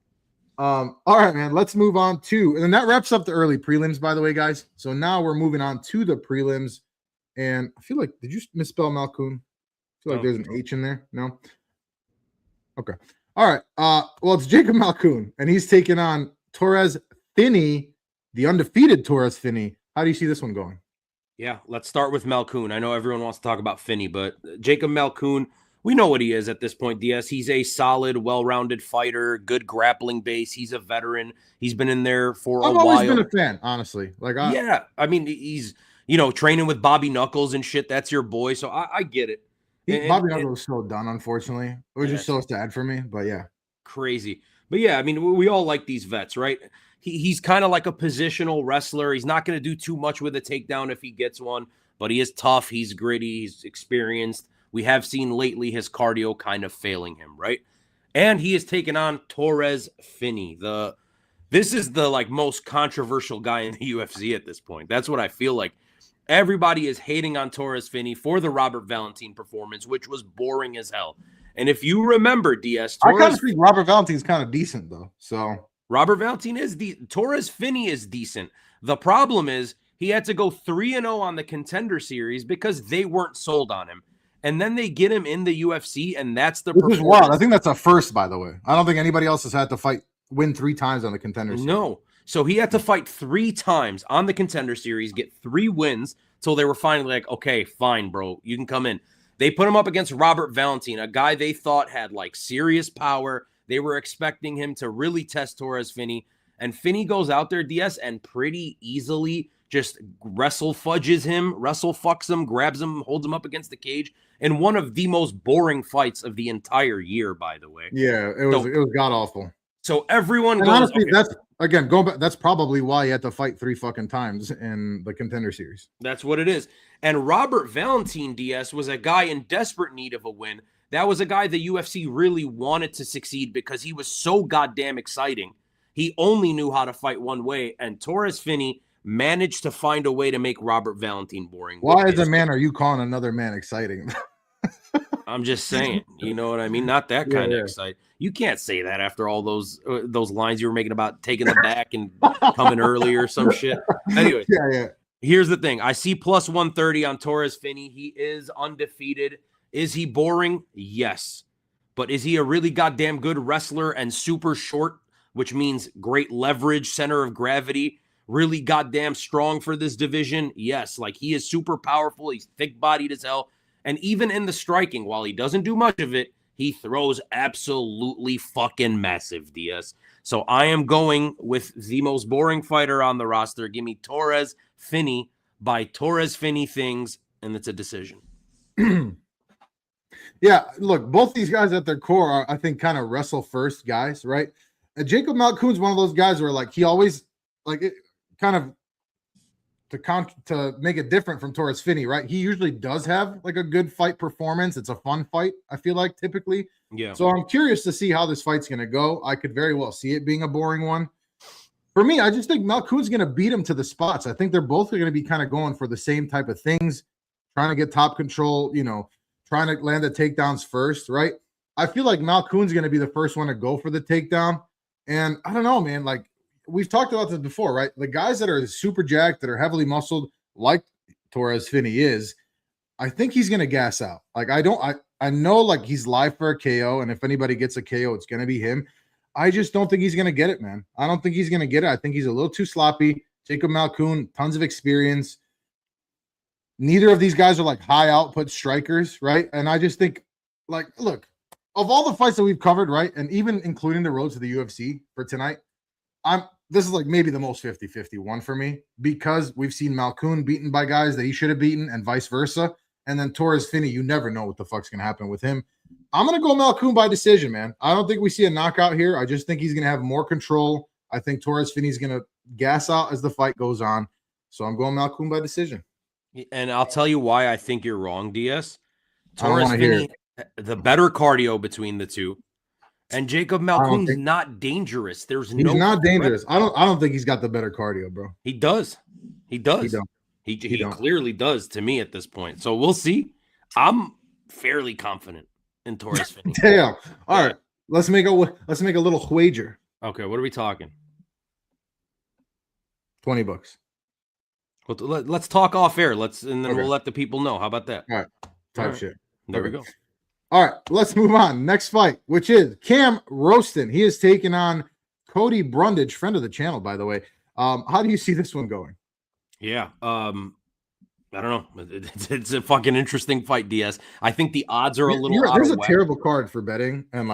All right, man. Let's move on to, and that wraps up the early prelims, by the way, guys. So now we're moving on to the prelims. And I feel like, did you misspell Malkoun? I feel like there's an H in there. No? Okay. All right. Well, it's Jacob Malkoun, and he's taking on Torres Finney, the undefeated Torres Finney. How do you see this one going? Yeah, let's start with Malkoun. I know everyone wants to talk about Finney, but Jacob Malkoun, we know what he is at this point, DS. He's a solid, well-rounded fighter, good grappling base. He's a veteran. He's been in there for a while. I've always been a fan, honestly. Yeah, I mean, he's, training with Bobby Knuckles and shit. That's your boy, so I get it. Bobby Knuckles was so done, unfortunately. It was just so sad for me, but yeah. Crazy. But yeah, I mean, we all like these vets, right? He's kind of like a positional wrestler. He's not going to do too much with a takedown if he gets one, but he is tough. He's gritty. He's experienced. We have seen lately his cardio kind of failing him, right? And he has taken on Torres Finney. This is the most controversial guy in the UFC at this point. That's what I feel like. Everybody is hating on Torres Finney for the Robert Valentin performance, which was boring as hell. And if you remember, DS, I kind of think Robert Valentin's kind of decent though. So Robert Valentin is Torres Finney is decent. The problem is he had to go 3-0 on the Contender Series because they weren't sold on him. And then they get him in the UFC, and that's the performance. Which is wild. I think that's a first, by the way. I don't think anybody else has had to win 3 times on the Contender Series. No. So he had to fight 3 times on the Contender Series, get 3 wins, till they were finally like, okay, fine, bro, you can come in. They put him up against Robert Valentin, a guy they thought had serious power. They were expecting him to really test Torres Finney. And Finney goes out there, DS, and pretty easily just wrestle fucks him, grabs him, holds him up against the cage. In one of the most boring fights of the entire year, by the way. Yeah, it was god awful. So everyone goes, honestly, that's again going back. That's probably why he had to fight 3 fucking times in the Contender Series. That's what it is. And Robert Valentin, DS, was a guy in desperate need of a win. That was a guy the UFC really wanted to succeed because he was so goddamn exciting. He only knew how to fight one way, and Torres Finney managed to find a way to make Robert Valentin boring. Why, as a man, are you calling another man exciting? I'm just saying, you know what I mean? Not that kind of exciting. You can't say that after all those lines you were making about taking the back and coming early or some shit. Anyway, here's the thing. I see plus 130 on Torres Finney. He is undefeated. Is he boring? Yes. But is he a really goddamn good wrestler and super short, which means great leverage, center of gravity, really goddamn strong for this division? Yes. He is super powerful. He's thick-bodied as hell. And even in the striking, while he doesn't do much of it, he throws absolutely fucking massive, DS. So I am going with the most boring fighter on the roster. Give me Torres Finney by Torres Finney things, and it's a decision. Yeah, look, both these guys at their core are, I think, kind of wrestle first guys, right? Jacob Malkoun's one of those guys where he always it kind of to make it different from Torres Finney, right? He usually does have a good fight performance. It's a fun fight, I feel like, typically. Yeah. So I'm curious to see how this fight's going to go. I could very well see it being a boring one. For me, I just think Malkoun's going to beat him to the spots. I think they're both going to be kind of going for the same type of things, trying to get top control, trying to land the takedowns first, right? I feel like Malkoun's going to be the first one to go for the takedown. And I don't know, man, we've talked about this before, right? The guys that are super jacked, that are heavily muscled, like Torres Finney is, I think he's going to gas out. I know he's live for a KO, and if anybody gets a KO, it's going to be him. I just don't think he's going to get it, man. I don't think he's going to get it. I think he's a little too sloppy. Jacob Malkoun, tons of experience. Neither of these guys are like high output strikers, right? And I just think, like, look, of all the fights that we've covered, right, and even including the road to the UFC for tonight, this is like maybe the most 50-50 one for me, because we've seen Malkoun beaten by guys that he should have beaten and vice versa. And then Torres Finney, you never know what the fuck's going to happen with him. I'm going to go Malkoun by decision, man. I don't think we see a knockout here. I just think he's going to have more control. I think Torres Finney's going to gas out as the fight goes on. So I'm going Malkoun by decision. And I'll tell you why I think you're wrong, DS. Torres Finney, the better cardio between the two. And Jacob Malkoun's not dangerous. He's not dangerous. I don't think he's got the better cardio, bro. He does. He clearly does to me at this point. So we'll see. I'm fairly confident in Torres Finney. Damn. All right. Let's make a little wager. Okay, what are we talking? $20. Well, let's talk off air. We'll let the people know. How about that? All right. Type shit. There we go. All right, let's move on. Next fight, which is Cam Roston. He is taking on Cody Brundage, friend of the channel, by the way. How do you see this one going? Yeah, I don't know. It's a fucking interesting fight, DS. I think the odds are a little. There's a terrible card for betting, and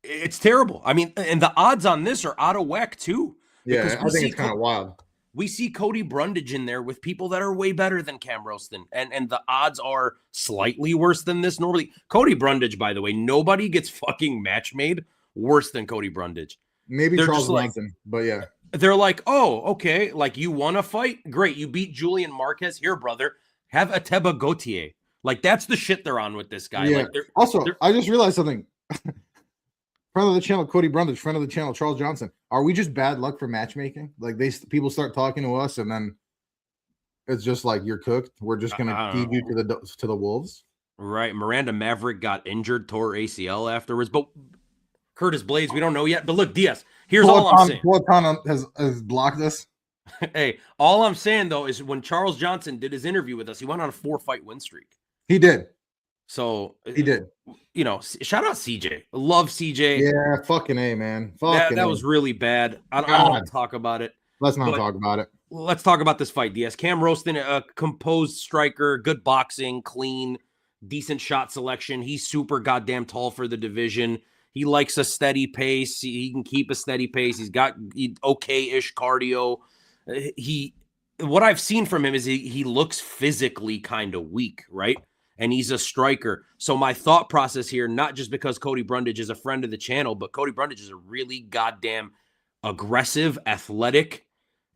it's terrible. I mean, and the odds on this are out of whack too. Yeah, I think it's kind of wild. We see Cody Brundage in there with people that are way better than Cam Roston, and the odds are slightly worse than this normally. Cody Brundage, by the way, nobody gets fucking match made worse than Cody Brundage. Maybe Charles Bronson, but yeah. They're like, oh, okay, like you won a fight? Great, you beat Julian Marquez. Here, brother, have Ateba Gautier. Like, that's the shit they're on with this guy. Yeah. Like, I just realized something. Friend of the channel, Cody Brundage. Friend of the channel, Charles Johnson. Are we just bad luck for matchmaking? Like, people start talking to us, and then it's just like, you're cooked. We're just gonna feed you to the wolves. Right. Miranda Maverick got injured, tore ACL afterwards. But Curtis Blades, we don't know yet. But look, DS, here's all I'm saying. Peloton has blocked us. Hey, all I'm saying though is when Charles Johnson did his interview with us, he went on a 4-fight win streak. He did. So he did. You know, shout out CJ. Love CJ. Yeah, fucking A, man. That was really bad. I don't want to talk about it. Let's not talk about it. Let's talk about this fight, DS. Cam Roston, a composed striker, good boxing, clean, decent shot selection. He's super goddamn tall for the division. He likes a steady pace. He can keep a steady pace. He's got okay-ish cardio. What I've seen from him is he looks physically kind of weak, right? And he's a striker. So my thought process here, not just because Cody Brundage is a friend of the channel, but Cody Brundage is a really goddamn aggressive, athletic,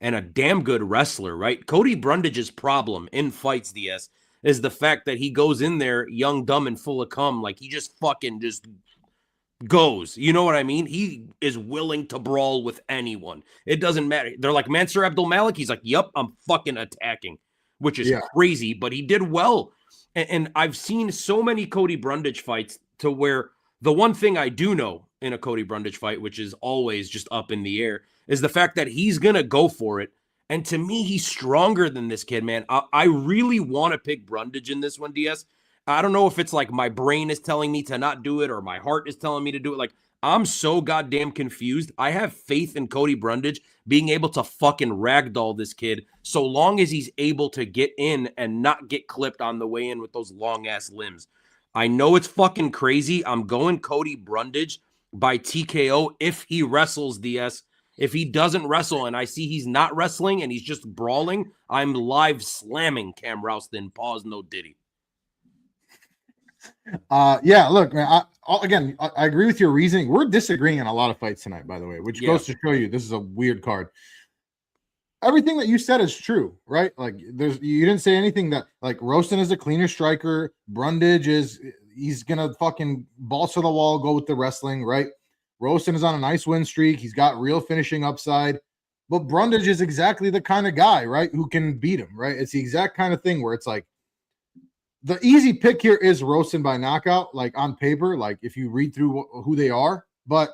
and a damn good wrestler, right? Cody Brundage's problem in fights, DS, is the fact that he goes in there young, dumb, and full of cum. Like, he just fucking just goes. You know what I mean? He is willing to brawl with anyone. It doesn't matter. They're like, Mansour Abdul-Malik. He's like, yep, I'm fucking attacking, which is crazy, but he did well. And I've seen so many Cody Brundage fights to where the one thing I do know in a Cody Brundage fight, which is always just up in the air, is the fact that he's going to go for it. And to me, he's stronger than this kid, man. I really want to pick Brundage in this one, DS. I don't know if it's like my brain is telling me to not do it or my heart is telling me to do it. Like, I'm so goddamn confused. I have faith in Cody Brundage being able to fucking ragdoll this kid so long as he's able to get in and not get clipped on the way in with those long-ass limbs. I know it's fucking crazy. I'm going Cody Brundage by TKO if he wrestles, DS. If he doesn't wrestle and I see he's not wrestling and he's just brawling, I'm live slamming Cam Roston. Pause, no diddy. Yeah, look, man, I agree with your reasoning. We're disagreeing on a lot of fights tonight, by the way, which goes to show you this is a weird card. Everything that you said is true, right? Like, you didn't say anything that, like, Roston is a cleaner striker. Brundage he's gonna fucking balls to the wall, go with the wrestling, right? Roston is on a nice win streak. He's got real finishing upside. But Brundage is exactly the kind of guy, right, who can beat him, right? It's the exact kind of thing where it's like, the easy pick here is Roston by knockout, like on paper, like if you read through who they are. But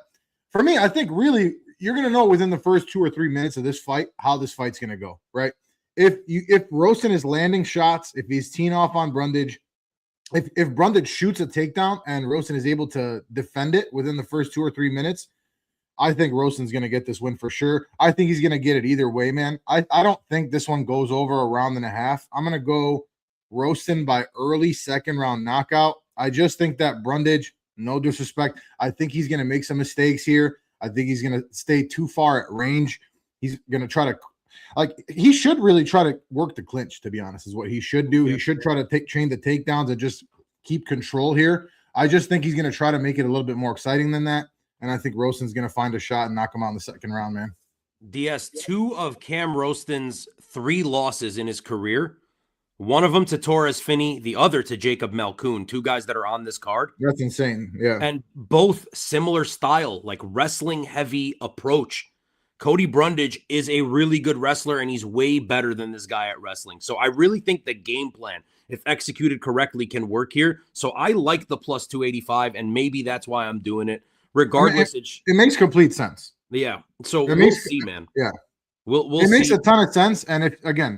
for me, I think really you're going to know within the first 2 or 3 minutes of this fight how this fight's going to go, right? If Roston is landing shots, if he's teeing off on Brundage, if Brundage shoots a takedown and Roston is able to defend it within the first 2 or 3 minutes, I think Roaston's going to get this win for sure. I think he's going to get it either way, man. I don't think this one goes over a round and a half. I'm going to go Roaston by early second round knockout. I just think that Brundage, no disrespect, I think he's going to make some mistakes here. I think he's going to stay too far at range. He's going to try to, he should really try to work the clinch, to be honest, is what he should do. He should try to train the takedowns and just keep control here. I just think he's going to try to make it a little bit more exciting than that. And I think Roaston's going to find a shot and knock him out in the second round, man. DS, 2 of Cam Roaston's 3 losses in his career. One of them to Torres Finney, the other to Jacob Malkoun, 2 guys that are on this card. That's insane. Yeah. And both similar style, like wrestling heavy approach. Cody Brundage is a really good wrestler, and he's way better than this guy at wrestling. So I really think the game plan, if executed correctly, can work here. So I like the plus 285, and maybe that's why I'm doing it. Regardless, it makes complete sense. Yeah. So we'll see, man. Yeah. We'll it makes a ton of sense. And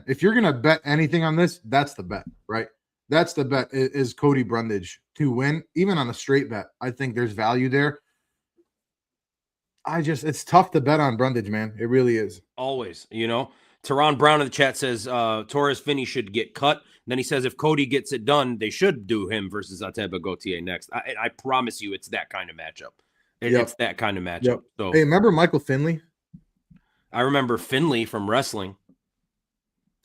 if you're gonna bet anything on this, that's the bet, right? That's the bet is Cody Brundage to win, even on a straight bet. I think there's value there. It's tough to bet on Brundage, man. It really is. Always, Teron Brown in the chat says Torres Finney should get cut. Then he says if Cody gets it done, they should do him versus Ateba Gautier next. I promise you, it's that kind of matchup. It's that kind of matchup. Yep. So, hey, remember Michael Finley? I remember Finley from wrestling.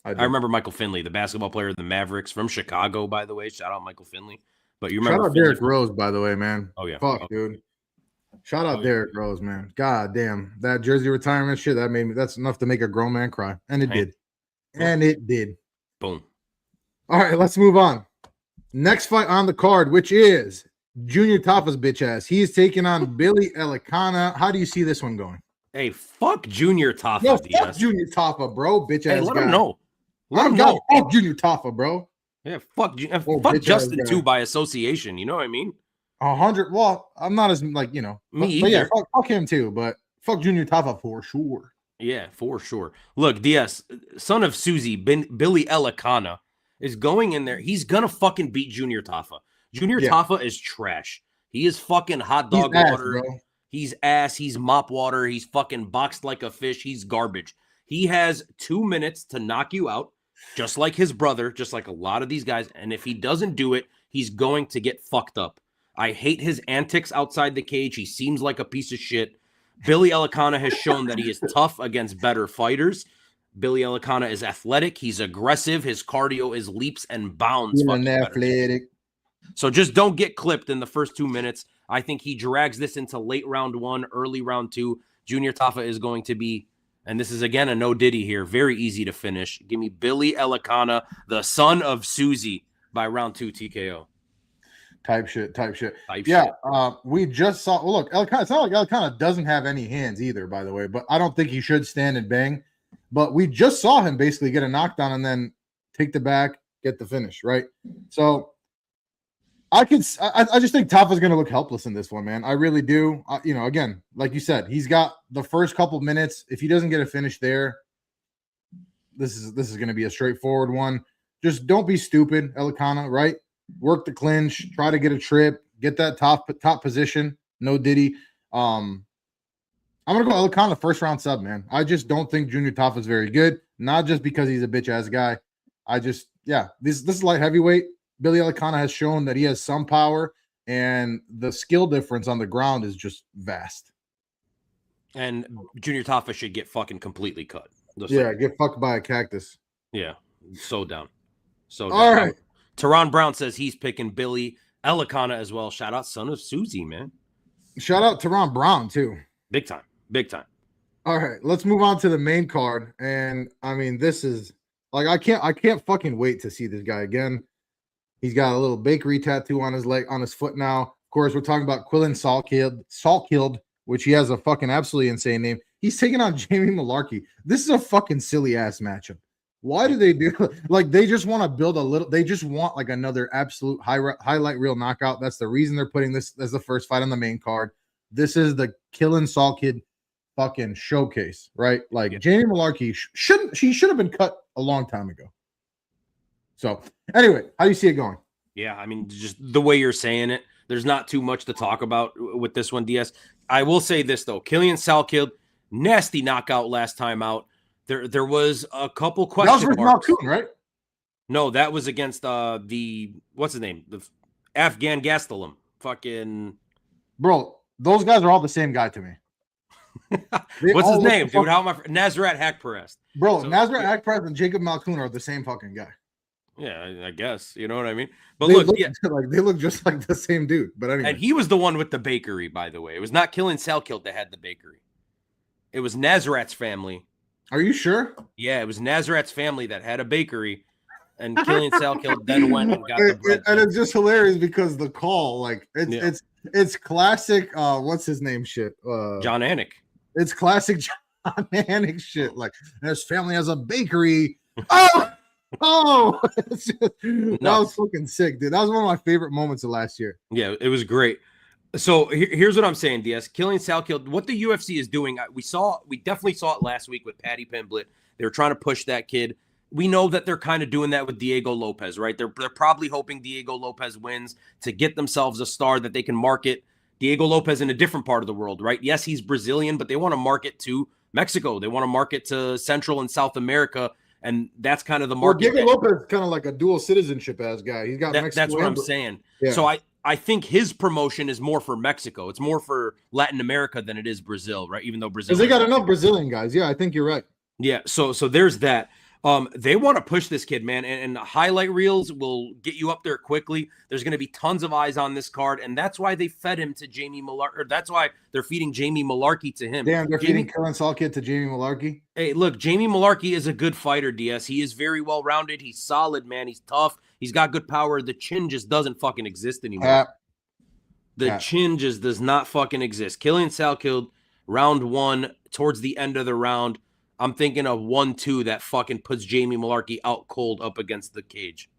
I remember Michael Finley, the basketball player of the Mavericks from Chicago, by the way. Shout out Michael Finley. But you remember Shout out Derrick Rose, by the way, man. Oh, yeah. Fuck, dude. Shout out Derrick Rose, man. God damn. That jersey retirement shit, that's enough to make a grown man cry. And it did. And it did. Boom. All right, let's move on. Next fight on the card, which is Junior Tafa's bitch ass. He's taking on Billy Elikana. How do you see this one going? Hey, fuck Junior Tafa. No, fuck Junior Tafa, bro. Bitch ass. Let him know. Let him know. Fuck Junior Tafa, bro. Yeah, fuck Justin too by association. You know what I mean? 100. Well, I'm not as me but yeah, fuck him too. But fuck Junior Tafa for sure. Yeah, for sure. Look, DS, son of Susie, Billy Elikana is going in there. He's gonna fucking beat Junior Tafa. Junior Tafa is trash. He is fucking hot dog water. Bro. He's ass. He's mop water. He's fucking boxed like a fish. He's garbage. He has 2 minutes to knock you out, just like his brother, just like a lot of these guys. And if he doesn't do it, he's going to get fucked up. I hate his antics outside the cage. He seems like a piece of shit. Billy Elikana has shown that he is tough against better fighters. Billy Elikana is athletic. He's aggressive. His cardio is leaps and bounds. Athletic. So just don't get clipped in the first 2 minutes. I think he drags this into late round 1, early round 2. Junior Tafa is going to be, and this is again a no diddy here, very easy to finish. Give me Billy Elikana, the son of Susie, by round 2 TKO. Type shit. We just saw. Well, look, Elikana. It's not like Elikana doesn't have any hands either, by the way. But I don't think he should stand and bang. But we just saw him basically get a knockdown and then take the back, get the finish, right? So I just think Tafa's going to look helpless in this one, man. I really do. Again, like you said, he's got the first couple minutes. If he doesn't get a finish there, this is going to be a straightforward one. Just don't be stupid, Elikana, right? Work the clinch, try to get a trip, get that top position. No diddy. I'm gonna go Elikana first round sub, man. I just don't think Junior Tafa is very good. Not just because he's a bitch ass guy. This is light heavyweight. Billy Elikana has shown that he has some power, and the skill difference on the ground is just vast. And Junior Tafa should get fucking completely cut. Get fucked by a cactus. Yeah, so down. All right. Teron Brown says he's picking Billy Elikana as well. Shout out son of Susie, man. Shout out Teron Brown too. Big time. All right, let's move on to the main card. And I mean, this is like I can't fucking wait to see this guy again. He's got a little bakery tattoo on his leg, on his foot now. Of course, we're talking about Quillen Salkhild, which he has a fucking absolutely insane name. He's taking on Jamie Malarkey. This is a fucking silly ass matchup. Why do they do they just want to build they just want like another absolute highlight reel knockout. That's the reason they're putting this as the first fight on the main card. This is the Quillen Salkhild fucking showcase, right? Like Jamie Malarkey should have been cut a long time ago. So anyway, how do you see it going? Yeah, I mean, just the way you're saying it, There's not too much to talk about with this one, DS. I will say this, though. Killian Salkild, nasty knockout last time out. There was a couple question marks. Malkoun, right? No, that was against what's his name? The Afghan Gastelum. Fucking bro, those guys are all the same guy to me. What's his name, dude? How am I? Nazrat Haqparast. Bro, Nazrat Haqparast and Jacob Malkoun are the same fucking guy. Yeah, I guess. You know what I mean? But they look just like the same dude. But anyway. And he was the one with the bakery, by the way. It was not Killian Salkild that had the bakery. It was Nazrat's family. Are you sure? Yeah, it was Nazrat's family that had a bakery. And Killian Salkild then went and got the bread. And it's just hilarious because the call, like, it's classic. What's his name? Shit. John Anik. It's classic John Anik shit. Like, his family has a bakery. Oh, that was fucking sick, dude. That was one of my favorite moments of last year. Yeah, it was great. So here's what I'm saying, DS. Killian Salkild, what the UFC is doing, we definitely saw it last week with Paddy Pimblett. They were trying to push that kid. We know that they're kind of doing that with Diego Lopez, right? They're probably hoping Diego Lopez wins to get themselves a star that they can market Diego Lopez in a different part of the world, right? Yes, he's Brazilian, but they want to market to Mexico. They want to market to Central and South America, and that's kind of the market. Diego Lopez is kind of like a dual citizenship ass guy. He's got Mexico. That's what I'm saying. Yeah. So I think his promotion is more for Mexico. It's more for Latin America than it is Brazil, right? Even though Brazil, because they got enough Brazilian guys. Yeah, I think you're right. Yeah. So there's that. They want to push this kid, man, and highlight reels will get you up there quickly. There's going to be tons of eyes on this card, and that's why they fed him to Jamie Malarkey. Or that's why they're feeding Jamie Malarkey to him. Damn, they're feeding Killian Salkild to Jamie Malarkey. Hey, look, Jamie Malarkey is a good fighter, DS. He is very well-rounded. He's solid, man. He's tough. He's got good power. The chin just doesn't fucking exist anymore. The chin just does not fucking exist. Killian Salkild, round one, towards the end of the round, I'm thinking of 1-2 that fucking puts Jamie Malarkey out cold up against the cage.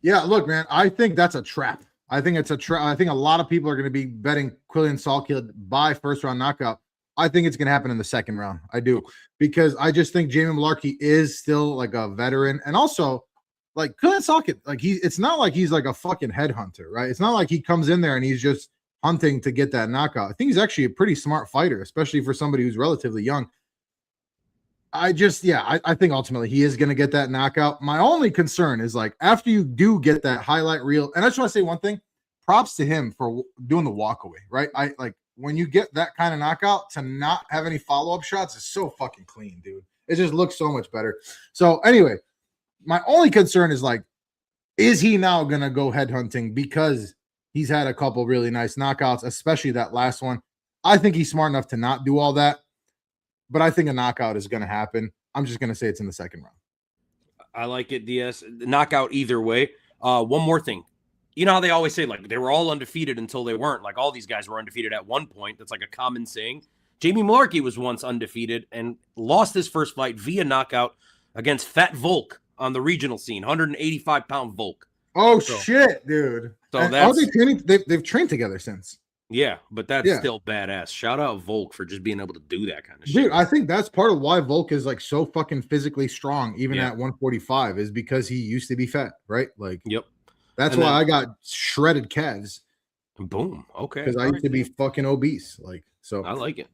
Yeah, look, man, I think that's a trap. I think it's a trap. I think a lot of people are going to be betting Killian Salkild by first round knockout. I think it's going to happen in the second round. I do, because I just think Jamie Malarkey is still like a veteran, and also like Killian Salkild, like it's not like he's like a fucking headhunter, right? It's not like he comes in there and he's just hunting to get that knockout. I think he's actually a pretty smart fighter, especially for somebody who's relatively young. I think ultimately he is going to get that knockout. My only concern is like after you do get that highlight reel, and I just want to say one thing, props to him for doing the walk away, right? I like when you get that kind of knockout to not have any follow-up shots is so fucking clean, dude. It just looks so much better. So anyway, my only concern is like, is he now going to go headhunting because he's had a couple really nice knockouts, especially that last one? I think he's smart enough to not do all that. But I think a knockout is going to happen. I'm just going to say it's in the second round. I like it, DS. Knockout either way. One more thing. You know how they always say, like, they were all undefeated until they weren't. Like, all these guys were undefeated at one point. That's like a common saying. Jamie Malarkey was once undefeated and lost his first fight via knockout against Fat Volk on the regional scene, 185-pound Volk. Oh, shit, dude. So that's... they training? They've trained together since. Yeah, but that's still badass. Shout out Volk for just being able to do that kind of shit. Dude, I think that's part of why Volk is like so fucking physically strong, even at 145, is because he used to be fat, right? Like, yep. That's why I got shredded calves. Boom. Okay. Because I used to be fucking obese. Like, so I like it.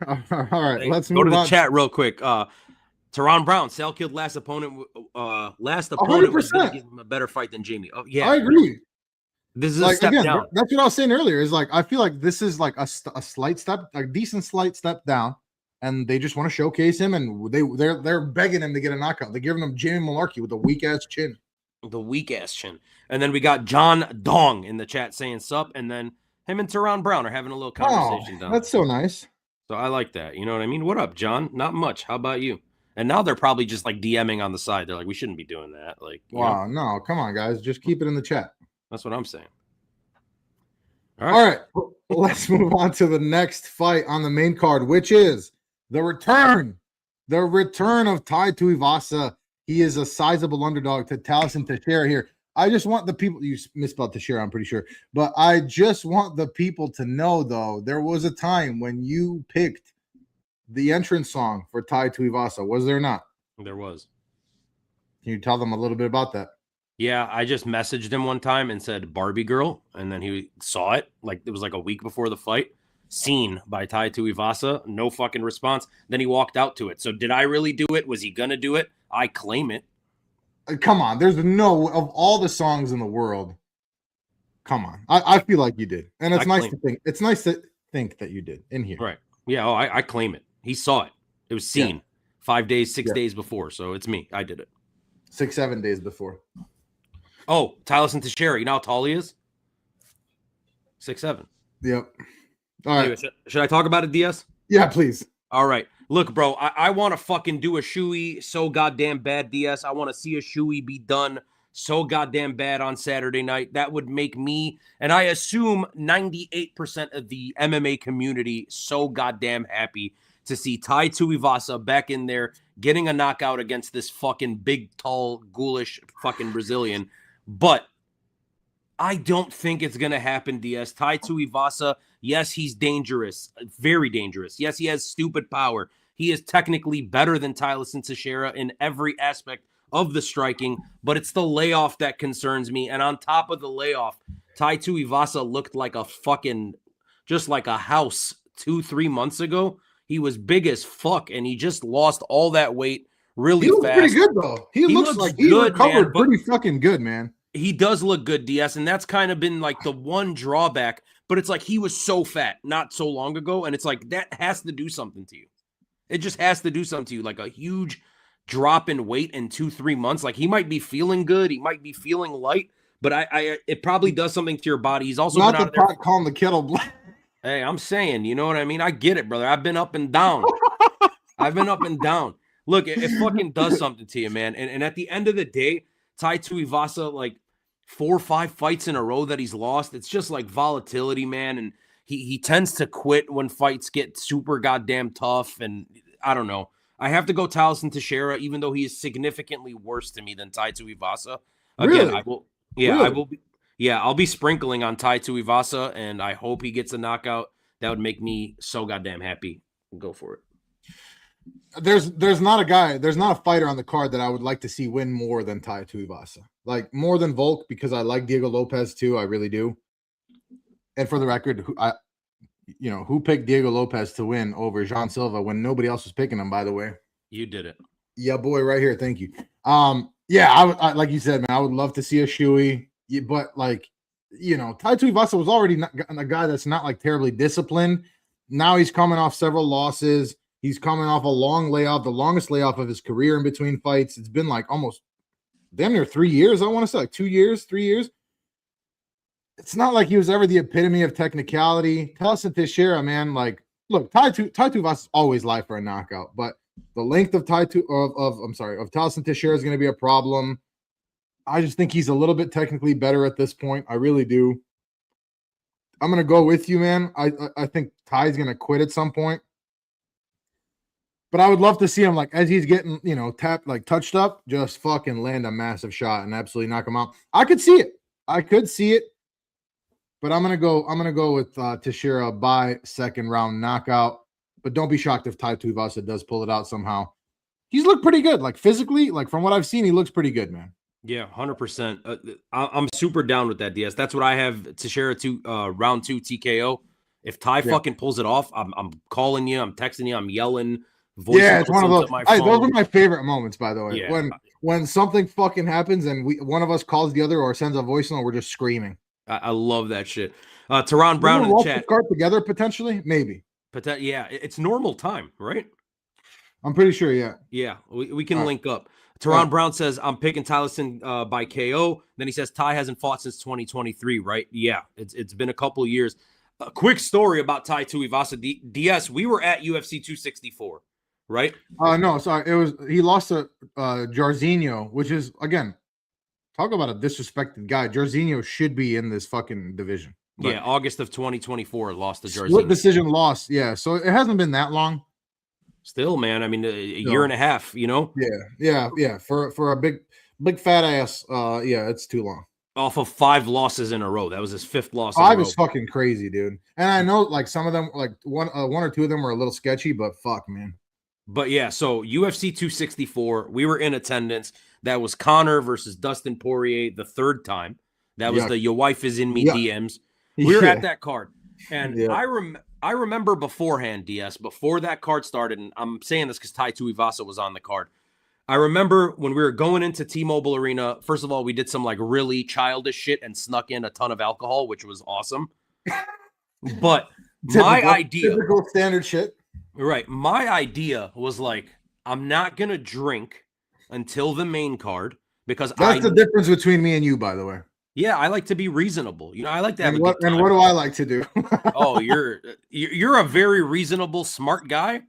All right, let's go move to the on. chat real quick. Teron Brown, Salkild last opponent was going to give him a better fight than Jamie. Oh yeah, I agree. This is like, a step down. That's what I was saying earlier. Is like I feel like this is like a slight step, a decent slight step down, and they just want to showcase him, and they're begging him to get a knockout. They're giving him Jamie Malarkey with a weak ass chin. The weak ass chin. And then we got John Dong in the chat saying sup, and then him and Teron Brown are having a little conversation. That's so nice. So I like that. You know what I mean? What up, John? Not much. How about you? And now they're probably just like DMing on the side. They're like, we shouldn't be doing that. Like, wow, no, come on, guys, just keep it in the chat. That's what I'm saying. All right. Let's move on to the next fight on the main card, which is the return of Tai Tuivasa. He is a sizable underdog to Taliesin Teixeira here. I just want the people, you misspelled Teixeira, I'm pretty sure, but I just want the people to know, though, there was a time when you picked the entrance song for Tai Tuivasa. Was there not? There was. Can you tell them a little bit about that? Yeah, I just messaged him one time and said Barbie girl, and then he saw it. Like it was like a week before the fight. Seen by Tai Tuivasa, no fucking response. Then he walked out to it. So did I really do it? Was he gonna do it? I claim it. Come on, there's no of all the songs in the world. Come on, I feel like you did, and it's nice to think. It's nice to think that you did in here. Right? Yeah. Oh, I claim it. He saw it. It was seen 5 days, 6 days before. So it's me. I did it. 6, 7 days before. Oh, Tyson Teixeira. You know how tall he is? 6'7". Yep. All right. Anyway, should I talk about it, DS? Yeah, please. All right. Look, bro, I want to fucking do a shoey so goddamn bad, DS. I want to see a shoey be done so goddamn bad on Saturday night. That would make me, and I assume 98% of the MMA community, so goddamn happy to see Tai Tuivasa back in there getting a knockout against this fucking big, tall, ghoulish fucking Brazilian. But I don't think it's going to happen, DS. Tai Tuivasa, yes, he's dangerous, very dangerous. Yes, he has stupid power. He is technically better than Tyson Teixeira in every aspect of the striking, but it's the layoff that concerns me. And on top of the layoff, Tai Tuivasa looked like a fucking, just like a house 2-3 months ago. He was big as fuck, and he just lost all that weight really fast. He looks pretty good, though. He looks like he recovered pretty fucking good, man. He does look good, DS, and that's kind of been like the one drawback. But it's like he was so fat not so long ago, and it's like that has to do something to you. It just has to do something to you, like a huge drop in weight in 2-3 months. Like he might be feeling good, he might be feeling light, but it probably does something to your body. He's also not the pot calling the kettle black. Hey, I'm saying, you know what I mean? I get it, brother. I've been up and down. I've been up and down. Look, it fucking does something to you, man. And at the end of the day, Tai Tuivasa, like 4 or 5 fights in a row that he's lost, it's just like volatility, man. And he tends to quit when fights get super goddamn tough. And I don't know. I have to go Tyson Teixeira, even though he is significantly worse to me than Tai Tuivasa. Again, really? I will. Yeah, really? I will be. Yeah, I'll be sprinkling on Tai Tuivasa, and I hope he gets a knockout. That would make me so goddamn happy. Go for it. There's not a fighter on the card that I would like to see win more than Tai Tuivasa. Like more than Volk, because I like Diego Lopez too. I really do. And for the record, who picked Diego Lopez to win over Jean Silva when nobody else was picking him, by the way? You did it. Yeah, boy, right here. Thank you. I like you said, man, I would love to see a shoey. But like, Tai Tuivasa was already a guy that's not like terribly disciplined. Now he's coming off several losses. He's coming off a long layoff, the longest layoff of his career in between fights. It's been like almost damn near 3 years. I want to say like 2 years, 3 years. It's not like he was ever the epitome of technicality. Tyson Teixeira, man, like, look, Tai Tuivasa always live for a knockout, but the length of Tyson Teixeira is going to be a problem. I just think he's a little bit technically better at this point. I really do. I'm going to go with you, man. I think Ty's going to quit at some point. But I would love to see him, like, as he's getting, tapped, like, touched up, just fucking land a massive shot and absolutely knock him out. I could see it. But I'm going to go with Teixeira by second round knockout. But don't be shocked if Tai Tuivasa does pull it out somehow. He's looked pretty good. Like, physically, like, from what I've seen, he looks pretty good, man. Yeah, 100%. I'm super down with that, DS. That's what I have. Teixeira round 2 TKO. If Tai fucking pulls it off, I'm calling you, I'm texting you, I'm yelling. It's one of those. Those are my favorite moments, by the way. Yeah. When something fucking happens and one of us calls the other or sends a voicemail, we're just screaming. I love that shit. Teron Brown in the chat. Card together potentially, maybe. Yeah, it's normal time, right? I'm pretty sure. Yeah. Yeah, we can link up. Teron Brown says, I'm picking Tyson by KO. Then he says, Tai hasn't fought since 2023, right? Yeah, it's been a couple of years. A quick story about Tai Tuivasa. DS, we were at UFC 264, right? No, sorry. He lost to Jairzinho, which is, again, talk about a disrespected guy. Jairzinho should be in this fucking division. Yeah, August of 2024, lost to Jairzinho. Split decision loss, yeah. So it hasn't been that long. Still, man, I mean, a year and a half, Yeah. For a big fat ass, it's too long. Off of 5 losses in a row. That was his 5th loss. 5 is fucking crazy, dude. And I know, like, some of them, like one or two of them were a little sketchy, but fuck, man. But yeah, so UFC 264, we were in attendance. That was Connor versus Dustin Poirier the third time. That was the "Your wife is in me" DMs. We were at that card, and I remember beforehand, DS, before that card started, and I'm saying this because Tai Tuivasa was on the card. I remember when we were going into T-Mobile Arena, first of all, we did some like really childish shit and snuck in a ton of alcohol, which was awesome. But typical standard shit. Right. My idea was like, I'm not going to drink until the main card because that's the difference between me and you, by the way. Yeah, I like to be reasonable. I like to have a good time. And what do I like to do? Oh, you're a very reasonable, smart guy.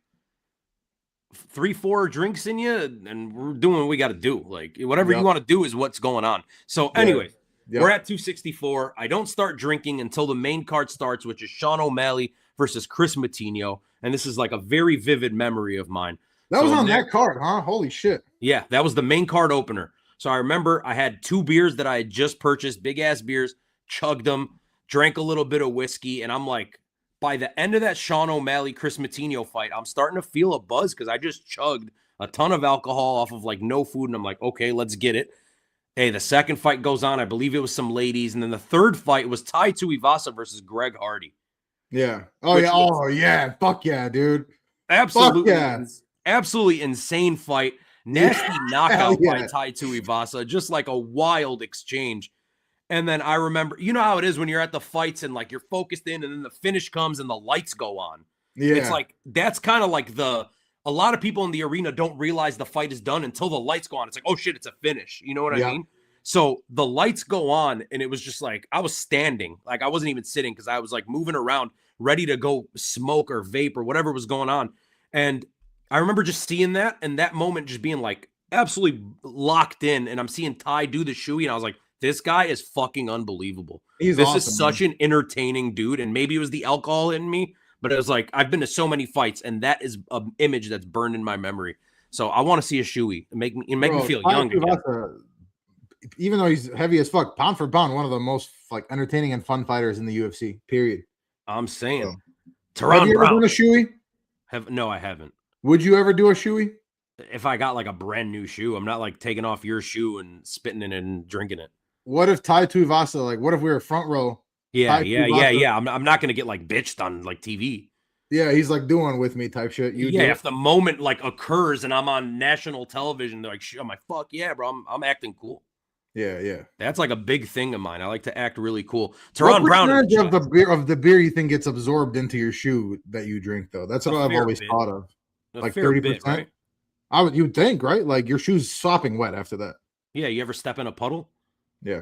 3-4 drinks in you, and we're doing what we got to do. Like whatever you want to do is what's going on. So anyway, we're at 264. I don't start drinking until the main card starts, which is Sean O'Malley versus Chris Matinho. And this is like a very vivid memory of mine. That was on that card, huh? Holy shit. Yeah, that was the main card opener. So I remember I had 2 beers that I had just purchased, big ass beers, chugged them, drank a little bit of whiskey. And I'm like, by the end of that Sean O'Malley, Chris Matinho fight, I'm starting to feel a buzz because I just chugged a ton of alcohol off of like no food. And I'm like, okay, let's get it. Hey, the second fight goes on. I believe it was some ladies. And then the third fight was Tai Tuivasa versus Greg Hardy. Yeah. Oh, yeah. Oh, yeah. Fuck yeah, dude. Absolutely. Absolutely insane fight. Nasty knockout by Tai Tuivasa. Just like a wild exchange. And then I remember, you know how it is when you're at the fights and like you're focused in and then the finish comes and the lights go on. Yeah. It's like, that's kind of like a lot of people in the arena don't realize the fight is done until the lights go on. It's like, oh shit, it's a finish. You know what I mean? So the lights go on and it was just like, I was standing, like I wasn't even sitting because I was like moving around, ready to go smoke or vape or whatever was going on. And I remember just seeing that and that moment just being like absolutely locked in. And I'm seeing Ty do the shoey and I was like, this guy is fucking unbelievable. This awesome, is such an entertaining dude. And maybe it was the alcohol in me, but it was like, I've been to so many fights and that is an image that's burned in my memory. So I want to see a shoey and make me feel young again. Even though he's heavy as fuck, pound for pound, one of the most like entertaining and fun fighters in the UFC, period. I'm saying. So, have you ever done a shoey? No, I haven't. Would you ever do a shoey? If I got like a brand new shoe, I'm not like taking off your shoe and spitting in it and drinking it. What if Tai Tuivasa, like, what if we were front row? Yeah. I'm not going to get like bitched on like TV. Yeah, he's like doing with me type shit. If the moment like occurs and I'm on national television, they're like, I'm like, fuck yeah, bro, I'm acting cool. Yeah. That's like a big thing of mine. I like to act really cool. Teron Brown of the beer you think gets absorbed into your shoe that you drink though? That's what I've always thought of. Like 30%, right? You'd think, right? Like your shoe's sopping wet after that. Yeah, you ever step in a puddle? Yeah.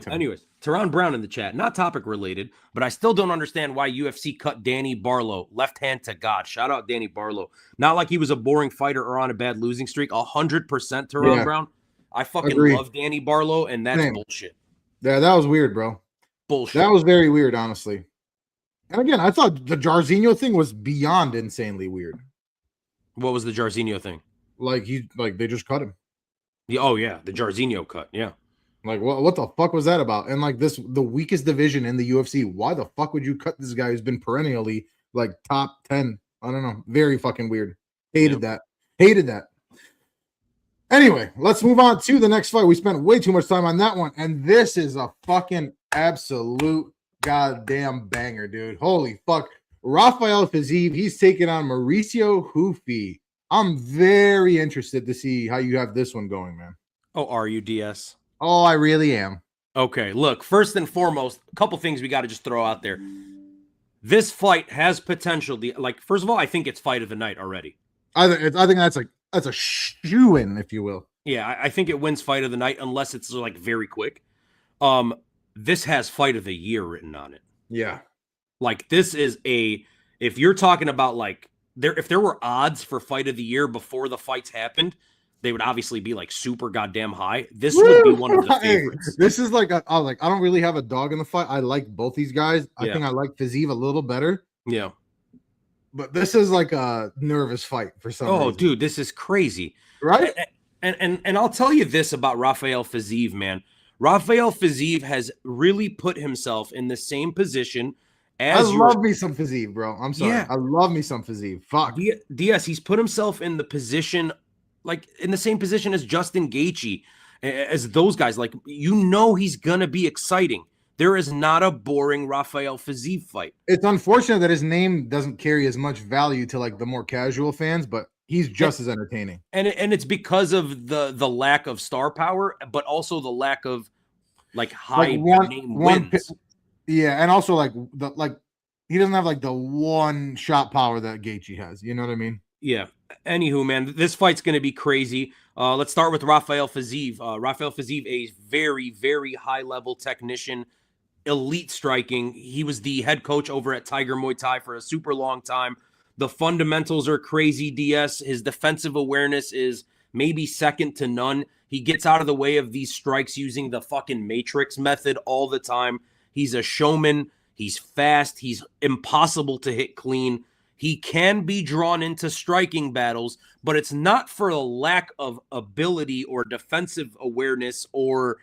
Anyways, Teron Brown in the chat, not topic related, but I still don't understand why UFC cut Danny Barlow, left hand to God. Shout out Danny Barlow. Not like he was a boring fighter or on a bad losing streak. 100% Teron Brown. I fucking love Danny Barlow, and that's bullshit. Yeah, that was weird, bro. Bullshit. That was very weird, honestly. And again, I thought the Jairzinho thing was beyond insanely weird. What was the Jairzinho thing? Like they just cut him. The Jairzinho cut. Yeah. Like what the fuck was that about? And like the weakest division in the UFC. Why the fuck would you cut this guy who's been perennially like top 10? I don't know. Very fucking weird. Hated that. Anyway, let's move on to the next fight. We spent way too much time on that one, and this is a fucking absolute goddamn banger, dude. Holy fuck. Rafael Fiziev, he's taking on Mauricio Hufi. I'm very interested to see how you have this one going, man. Oh, are you, DS? Oh, I really am. Okay, look, first and foremost, a couple things we got to just throw out there. This fight has potential. Like, first of all, I think it's fight of the night already. I think that's a shoo-in, if you will. Yeah, I think it wins fight of the night unless it's like very quick. This has fight of the year written on it. Yeah. Like this is if you're talking about like if there were odds for fight of the year before the fights happened, they would obviously be like super goddamn high. This would be one of the favorites. This is like I don't really have a dog in the fight. I like both these guys. I think I like Fiziev a little better. Yeah. But this is like a nervous fight for some reason. Oh, dude, this is crazy. Right? And I'll tell you this about Rafael Fiziev, man. Rafael Fiziev has really put himself in the same position as I love me some Fiziev, bro. I'm sorry. Yeah. I love me some Fiziev. Fuck. DS, he's put himself in the position like in the same position as Justin Gaethje, as those guys. Like, you know, he's gonna be exciting. There is not a boring Rafael Fiziev fight. It's unfortunate that his name doesn't carry as much value to like the more casual fans, but he's just as entertaining. And it's because of the lack of star power, but also the lack of like high name wins. Yeah, and also like he doesn't have like the one shot power that Gaethje has. You know what I mean? Yeah. Anywho, man, this fight's going to be crazy. Let's start with Rafael Fiziev. Rafael Fiziev, a very, very high-level technician, elite striking. He was the head coach over at Tiger Muay Thai for a super long time. The fundamentals are crazy, DS. His defensive awareness is maybe second to none. He gets out of the way of these strikes using the fucking Matrix method all the time. He's a showman. He's fast. He's impossible to hit clean. He can be drawn into striking battles, but it's not for a lack of ability or defensive awareness or,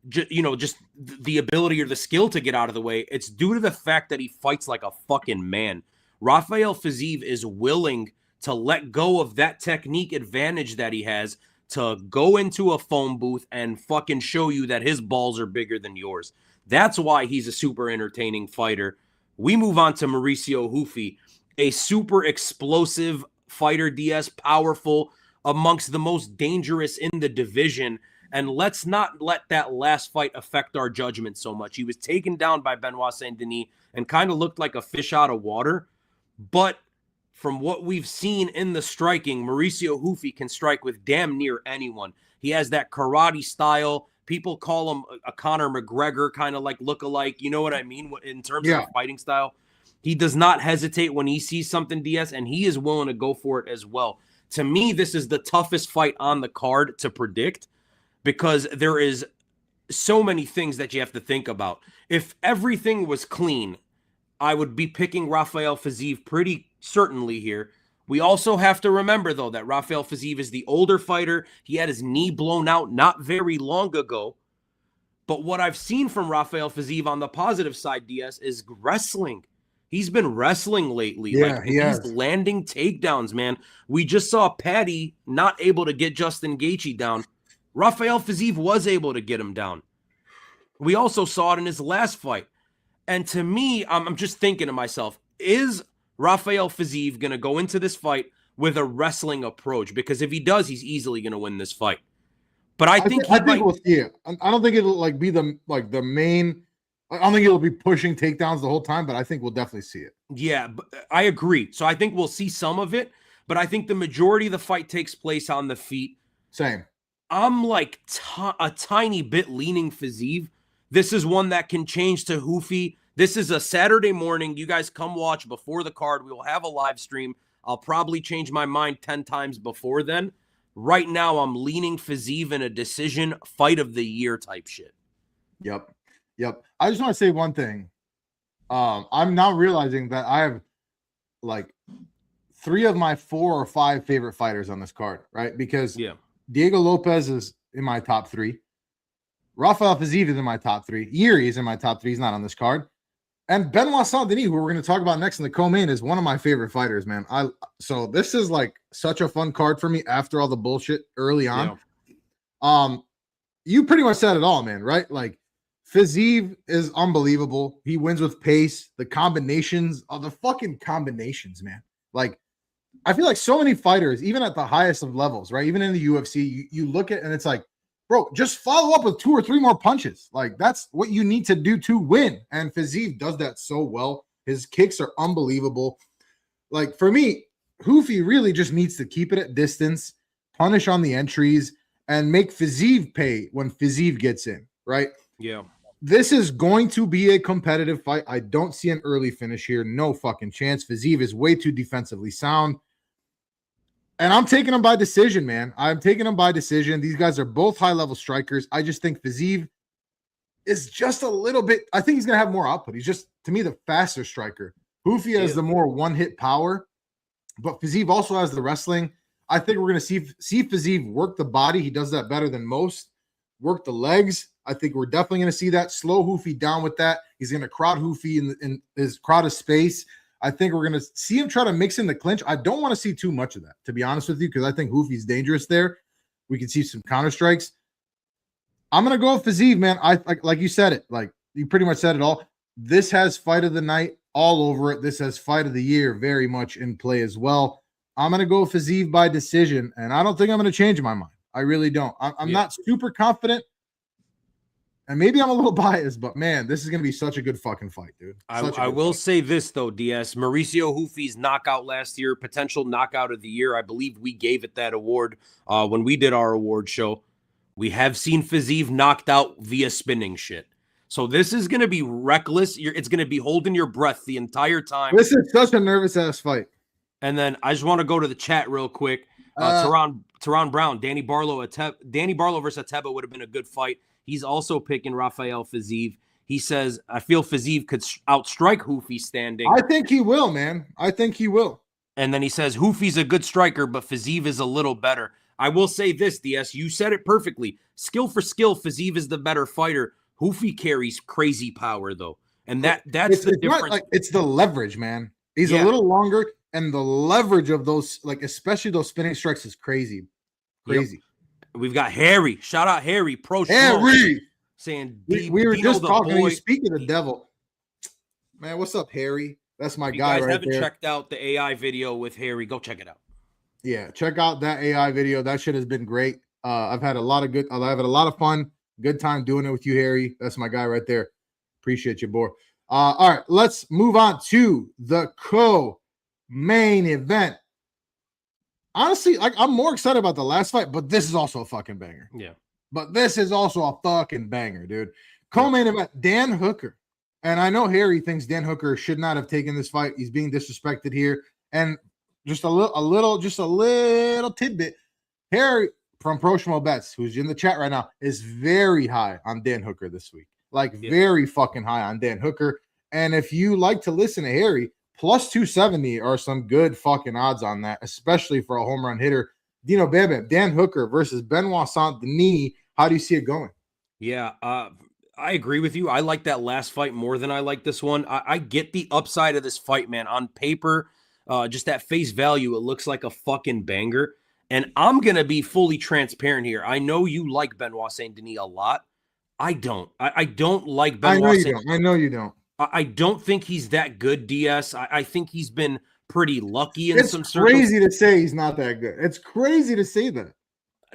just the ability or the skill to get out of the way. It's due to the fact that he fights like a fucking man. Rafael Fiziev is willing to let go of that technique advantage that he has to go into a phone booth and fucking show you that his balls are bigger than yours. That's why he's a super entertaining fighter. We move on to Mauricio Hufi, a super explosive fighter, DS, powerful, amongst the most dangerous in the division. And let's not let that last fight affect our judgment so much. He was taken down by Benoit Saint-Denis and kind of looked like a fish out of water. But from what we've seen in the striking, Mauricio Hufi can strike with damn near anyone. He has that karate style. People call him a Conor McGregor kind of like look-alike. You know what I mean? In terms of fighting style. He does not hesitate when he sees something, DS, and he is willing to go for it as well. To me, this is the toughest fight on the card to predict because there is so many things that you have to think about. If everything was clean, I would be picking Rafael Fiziev pretty certainly here. We also have to remember, though, that Rafael Fiziev is the older fighter. He had his knee blown out not very long ago. But what I've seen from Rafael Fiziev on the positive side, DS, is wrestling. He's been wrestling lately. Yeah, he's landing takedowns, man. We just saw Patty not able to get Justin Gaethje down. Rafael Fiziev was able to get him down. We also saw it in his last fight. And to me, I'm just thinking to myself, is Rafael Fiziev going to go into this fight with a wrestling approach? Because if he does, he's easily going to win this fight. But I think we'll see it. I don't think it'll be the main. I don't think it'll be pushing takedowns the whole time, but I think we'll definitely see it. Yeah, I agree. So I think we'll see some of it, but I think the majority of the fight takes place on the feet. Same. I'm like a tiny bit leaning Fiziev. This is one that can change to Hufi. This is a Saturday morning. You guys come watch before the card. We will have a live stream. I'll probably change my mind 10 times before then. Right now, I'm leaning Fiziev in a decision, fight of the year type shit. Yep. I just want to say one thing. I'm now realizing that I have like 3 of my 4 or 5 favorite fighters on this card, right? Because Diego Lopez is in my top 3. Rafael Fiziev is in my top 3. Yuri is in my top 3. He's not on this card. And Benoit Saint-Denis, who we're going to talk about next in the co-main, is one of my favorite fighters, man. So this is like such a fun card for me after all the bullshit early on. Yeah. You pretty much said it all, man, right? Like Fiziev is unbelievable. He wins with pace. The combinations of the fucking combinations, man. Like I feel like so many fighters, even at the highest of levels, right? Even in the UFC, you look at and it's like, bro, just follow up with 2 or 3 more punches. Like that's what you need to do to win. And Fiziev does that so well. His kicks are unbelievable. Like for me, Hufi really just needs to keep it at distance, punish on the entries, and make Fiziev pay when Fiziev gets in, right? Yeah. This is going to be a competitive fight. I don't see an early finish here. No fucking chance. Fiziev is way too defensively sound. And I'm taking them by decision, man. I'm taking them by decision. These guys are both high-level strikers. I just think Fiziev is just a little bit – I think he's going to have more output. He's just, to me, the faster striker. Hufi has the more one-hit power, but Fiziev also has the wrestling. I think we're going to see Fiziev work the body. He does that better than most. Work the legs. I think we're definitely going to see that. Slow Hufi down with that. He's going to crowd Hufi in his crowded space. I think we're going to see him try to mix in the clinch. I don't want to see too much of that, to be honest with you, because I think Hoofy's dangerous there. We can see some counter strikes. I'm going to go with Fiziev, man. Like you said it. Like you pretty much said it all. This has fight of the night all over it. This has fight of the year very much in play as well. I'm going to go Fiziev by decision, and I don't think I'm going to change my mind. I really don't. I'm not super confident. And maybe I'm a little biased, but man, this is going to be such a good fucking fight, dude. I will say this, though, DS. Mauricio Hoofy's knockout last year, potential knockout of the year. I believe we gave it that award when we did our award show. We have seen Fiziev knocked out via spinning shit. So this is going to be reckless. It's going to be holding your breath the entire time. This is such a nervous-ass fight. And then I just want to go to the chat real quick. Teron Brown, Danny Barlow versus Ateba would have been a good fight. He's also picking Rafael Fiziev. He says, I feel Fiziev could outstrike Hoofy standing. I think he will, man. I think he will. And then he says, Hoofy's a good striker, but Fiziev is a little better. I will say this, DS, you said it perfectly. Skill for skill, Fiziev is the better fighter. Hoofy carries crazy power, though. And that's the difference. It's the leverage, man. He's a little longer, and the leverage of those, like especially those spinning strikes, is crazy. Crazy. Yep. We've got Harry. Shout out Harry. Harry. Saying we were just talking. He's speaking of the devil. Man, what's up, Harry? That's my guy right there. If you guys haven't checked out the AI video with Harry, go check it out. Yeah, check out that AI video. That shit has been great. I've had a lot of fun. Good time doing it with you, Harry. That's my guy right there. Appreciate you, boy. All right, let's move on to the co-main event. Honestly, like I'm more excited about the last fight, but this is also a fucking banger. Yeah. But this is also a fucking banger, dude. Co-main event, Dan Hooker. And I know Harry thinks Dan Hooker should not have taken this fight. He's being disrespected here. And just a little tidbit. Harry from Proshimo Bets, who's in the chat right now, is very high on Dan Hooker this week. Very fucking high on Dan Hooker. And if you like to listen to Harry, plus 270 are some good fucking odds on that, especially for a home run hitter. Dino Bebe, Dan Hooker versus Benoit Saint Denis. How do you see it going? Yeah, I agree with you. I like that last fight more than I like this one. I get the upside of this fight, man. On paper, just at face value, it looks like a fucking banger. And I'm going to be fully transparent here. I know you like Benoit Saint Denis a lot. I don't. I don't like Benoit Saint Denis. I know you don't. I don't think he's that good, DS. I think he's been pretty lucky in some circles. It's crazy to say he's not that good. It's crazy to say that.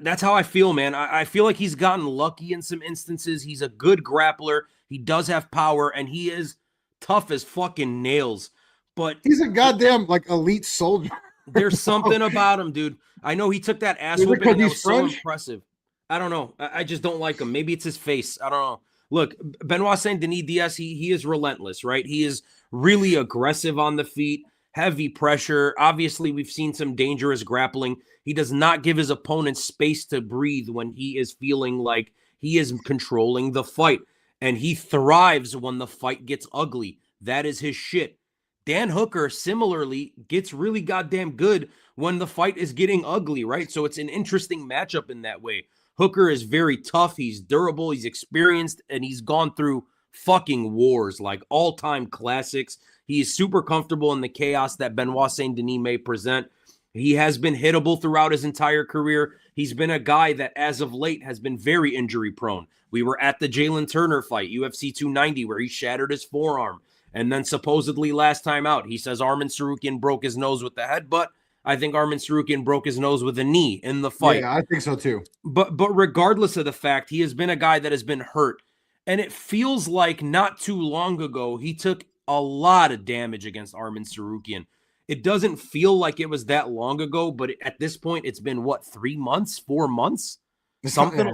That's how I feel, man. I feel like he's gotten lucky in some instances. He's a good grappler. He does have power, and he is tough as fucking nails. But he's a goddamn elite soldier. There's something about him, dude. I know he took that ass whooping, and that was so impressive. I don't know. I just don't like him. Maybe it's his face. I don't know. Look, Benoit Saint Denis Diaz, he is relentless, right? He is really aggressive on the feet, heavy pressure. Obviously, we've seen some dangerous grappling. He does not give his opponent space to breathe when he is feeling like he is controlling the fight. And he thrives when the fight gets ugly. That is his shit. Dan Hooker, similarly, gets really goddamn good when the fight is getting ugly, right? So it's an interesting matchup in that way. Hooker is very tough. He's durable. He's experienced, and he's gone through fucking wars, like all-time classics. He is super comfortable in the chaos that Benoit Saint Denis may present. He has been hittable throughout his entire career. He's been a guy that, as of late, has been very injury-prone. We were at the Jalen Turner fight, UFC 290, where he shattered his forearm. And then supposedly last time out, he says Arman Tsarukyan broke his nose with the headbutt. I think Arman Tsarukyan broke his nose with a knee in the fight. Yeah, I think so too. But regardless of the fact, he has been a guy that has been hurt. And it feels like not too long ago, he took a lot of damage against Arman Tsarukyan. It doesn't feel like it was that long ago, but at this point, it's been, 3 months, 4 months? Something. Yeah.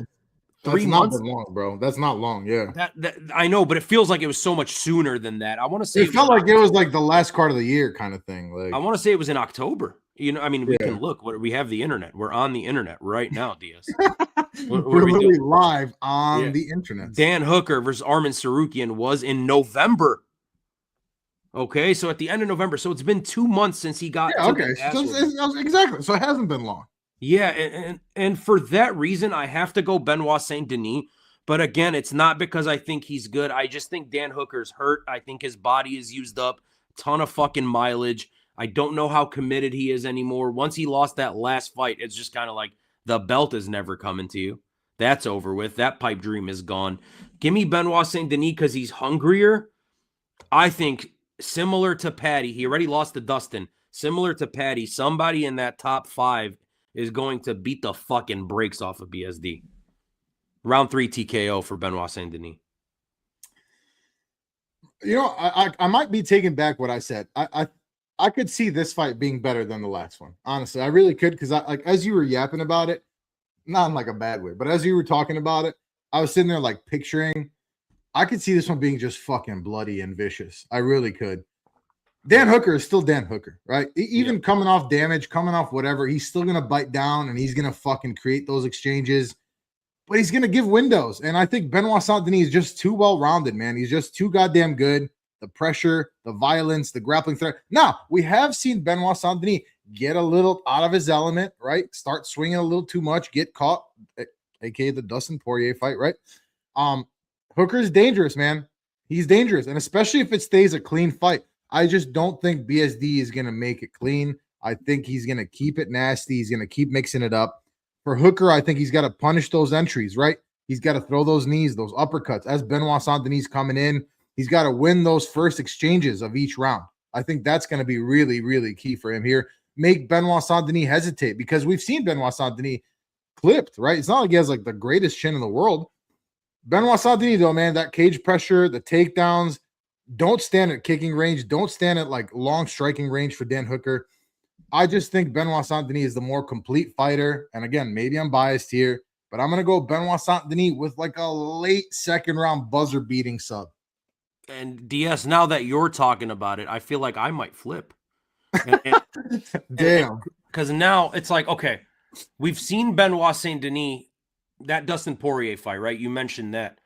3 months? That's not long, bro. That's not long, yeah. That I know, but it feels like it was so much sooner than that. I want to say it felt like it was like the last part of the year kind of thing. Like I want to say it was in October. You know, I mean, we can look. We have the internet. We're on the internet right now, Diaz. We're literally live on the internet. Dan Hooker versus Arman Tsarukyan was in November. Okay, so at the end of November. So it's been 2 months since he got. Yeah, okay, exactly. So it hasn't been long. Yeah, and for that reason, I have to go Benoit Saint Denis. But again, it's not because I think he's good. I just think Dan Hooker's hurt. I think his body is used up. ton of fucking mileage. I don't know how committed he is anymore. Once he lost that last fight, it's just kind of like the belt is never coming to you. That's over with. That pipe dream is gone. Give me Benoit Saint Denis because he's hungrier. I think similar to Patty, he already lost to Dustin. Similar to Patty, somebody in that top 5 is going to beat the fucking brakes off of BSD. Round 3 TKO for Benoit Saint Denis. You know, I might be taking back what I said. I could see this fight being better than the last one. Honestly, I really could, because I like, as you were yapping about it, not in like a bad way, but as you were talking about it, I was sitting there like picturing. I could see this one being just fucking bloody and vicious. I really could. Dan Hooker is still Dan Hooker, right? Even coming off damage, coming off whatever, he's still gonna bite down and he's gonna fucking create those exchanges. But he's gonna give windows, and I think Benoit Saint Denis is just too well rounded, man. He's just too goddamn good. The pressure, the violence, the grappling threat. Now, we have seen Benoit Saint Denis get a little out of his element, right? Start swinging a little too much, get caught, aka the Dustin Poirier fight, right? Hooker's dangerous, man. He's dangerous, and especially if it stays a clean fight. I just don't think BSD is going to make it clean. I think he's going to keep it nasty. He's going to keep mixing it up. For Hooker, I think he's got to punish those entries, right? He's got to throw those knees, those uppercuts. As Benoit Saint Denis coming in, he's got to win those first exchanges of each round. I think that's going to be really, really key for him here. Make Benoit Saint Denis hesitate, because we've seen Benoit Saint Denis clipped, right? It's not like he has like the greatest chin in the world. Benoit Saint Denis, though, man, that cage pressure, the takedowns, don't stand at kicking range. Don't stand at like long striking range for Dan Hooker. I just think Benoit Saint Denis is the more complete fighter. And again, maybe I'm biased here, but I'm going to go Benoit Saint Denis with like a late second round buzzer beating sub. And DS, now that you're talking about it, I feel like I might flip. Damn. Because now it's like, okay, we've seen Benoit Saint Denis, that Dustin Poirier fight, right? You mentioned that.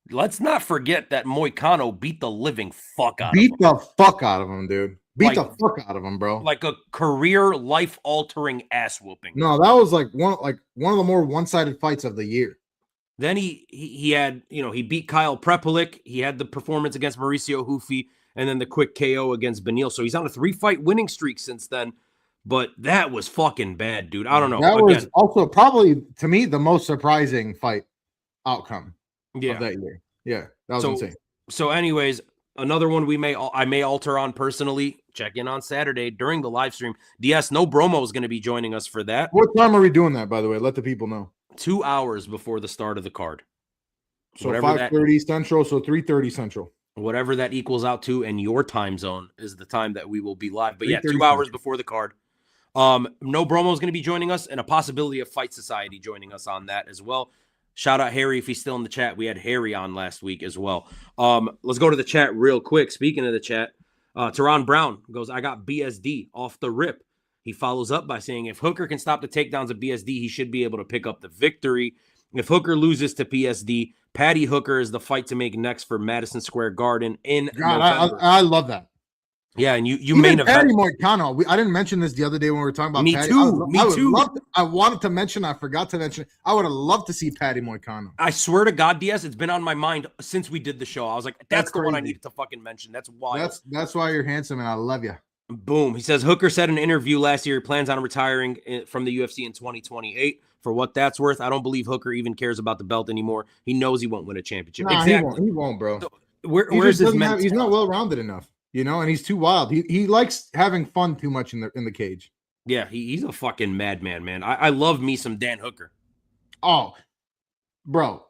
Let's not forget that Moicano beat the living fuck out of him. Beat the fuck out of him, dude. Beat the fuck out of him, bro. Like a career life-altering ass whooping. No, that was like one of the more one-sided fights of the year. Then he had, he beat Kyle Prepelic. He had the performance against Mauricio Hufi, and then the quick KO against Benil. So he's on a 3-fight winning streak since then. But that was fucking bad, dude. I don't know. That was also probably, to me, the most surprising fight outcome of that year. Yeah, that was insane. So anyways, another one I may alter on personally. Check in on Saturday during the live stream. DS, no Bromo is going to be joining us for that. What time are we doing that, by the way? Let the people know. 2 hours before the start of the card. So 5:30 Central, so 3:30 Central. Whatever that equals out to in your time zone is the time that we will be live. But yeah, 2 hours before the card. No Bromo is going to be joining us, and a possibility of Fight Society joining us on that as well. Shout out Harry if he's still in the chat. We had Harry on last week as well. Let's go to the chat real quick. Speaking of the chat, Teron Brown goes, I got BSD off the rip. He follows up by saying, if Hooker can stop the takedowns of BSD, he should be able to pick up the victory. If Hooker loses to PSD, Patty Hooker is the fight to make next for Madison Square Garden in November. I love that. Yeah, and you main event. Patty Moicano. I didn't mention this the other day when we were talking about Patty. Me too. I wanted to mention. I forgot to mention. I would have loved to see Patty Moicano. I swear to God, Diaz, it's been on my mind since we did the show. I was like, that's the one I needed to fucking mention. That's why. That's why you're handsome and I love you. Boom. He says Hooker said in an interview last year he plans on retiring from the UFC in 2028. For what that's worth, I don't believe Hooker even cares about the belt anymore. He knows he won't win a championship. Nah, exactly. He won't, bro. So where's his mentality? He's not well-rounded enough. And he's too wild. He likes having fun too much in the cage. Yeah, he's a fucking madman, man. I love me some Dan Hooker. Oh, bro.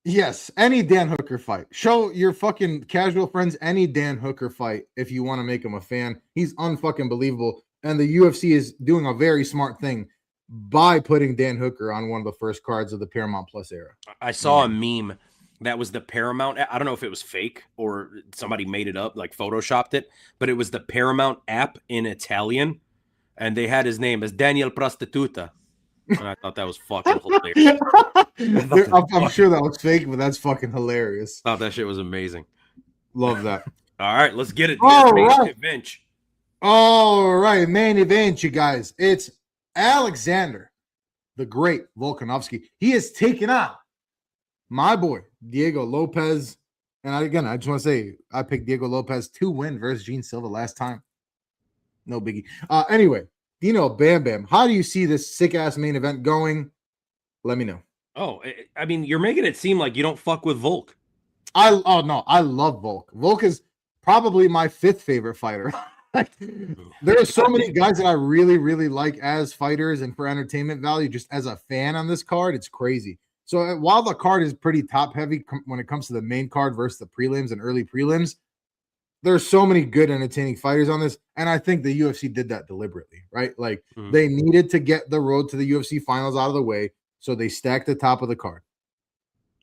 Yes, any Dan Hooker fight. Show your fucking casual friends any Dan Hooker fight if you want to make him a fan. He's unfucking believable. And the UFC is doing a very smart thing by putting Dan Hooker on one of the first cards of the Paramount Plus era. I saw a meme. That was the Paramount. I don't know if it was fake or somebody made it up, like photoshopped it, but it was the Paramount app in Italian, and they had his name as Daniel Prostituta. And I thought that was fucking hilarious. I'm sure that was fake, but that's fucking hilarious. Thought that shit was amazing. Love that. All right, let's get it. All right, main event, you guys. It's Alexander, the Great Volkanovski. He has taken on my boy, Diego Lopez. And I just want to say, I picked Diego Lopez to win versus Gene Silva last time. No biggie. Anyway, Dino Bam Bam, how do you see this sick-ass main event going? Let me know. Oh, I mean, you're making it seem like you don't fuck with Volk. No, I love Volk. Volk is probably my 5th favorite fighter. There are so many guys that I really, really like as fighters and for entertainment value, just as a fan on this card, it's crazy. So while the card is pretty top heavy when it comes to the main card versus the prelims and early prelims, there's so many good entertaining fighters on this. And I think the UFC did that deliberately, right? Like they needed to get the road to the UFC finals out of the way. So they stacked the top of the card.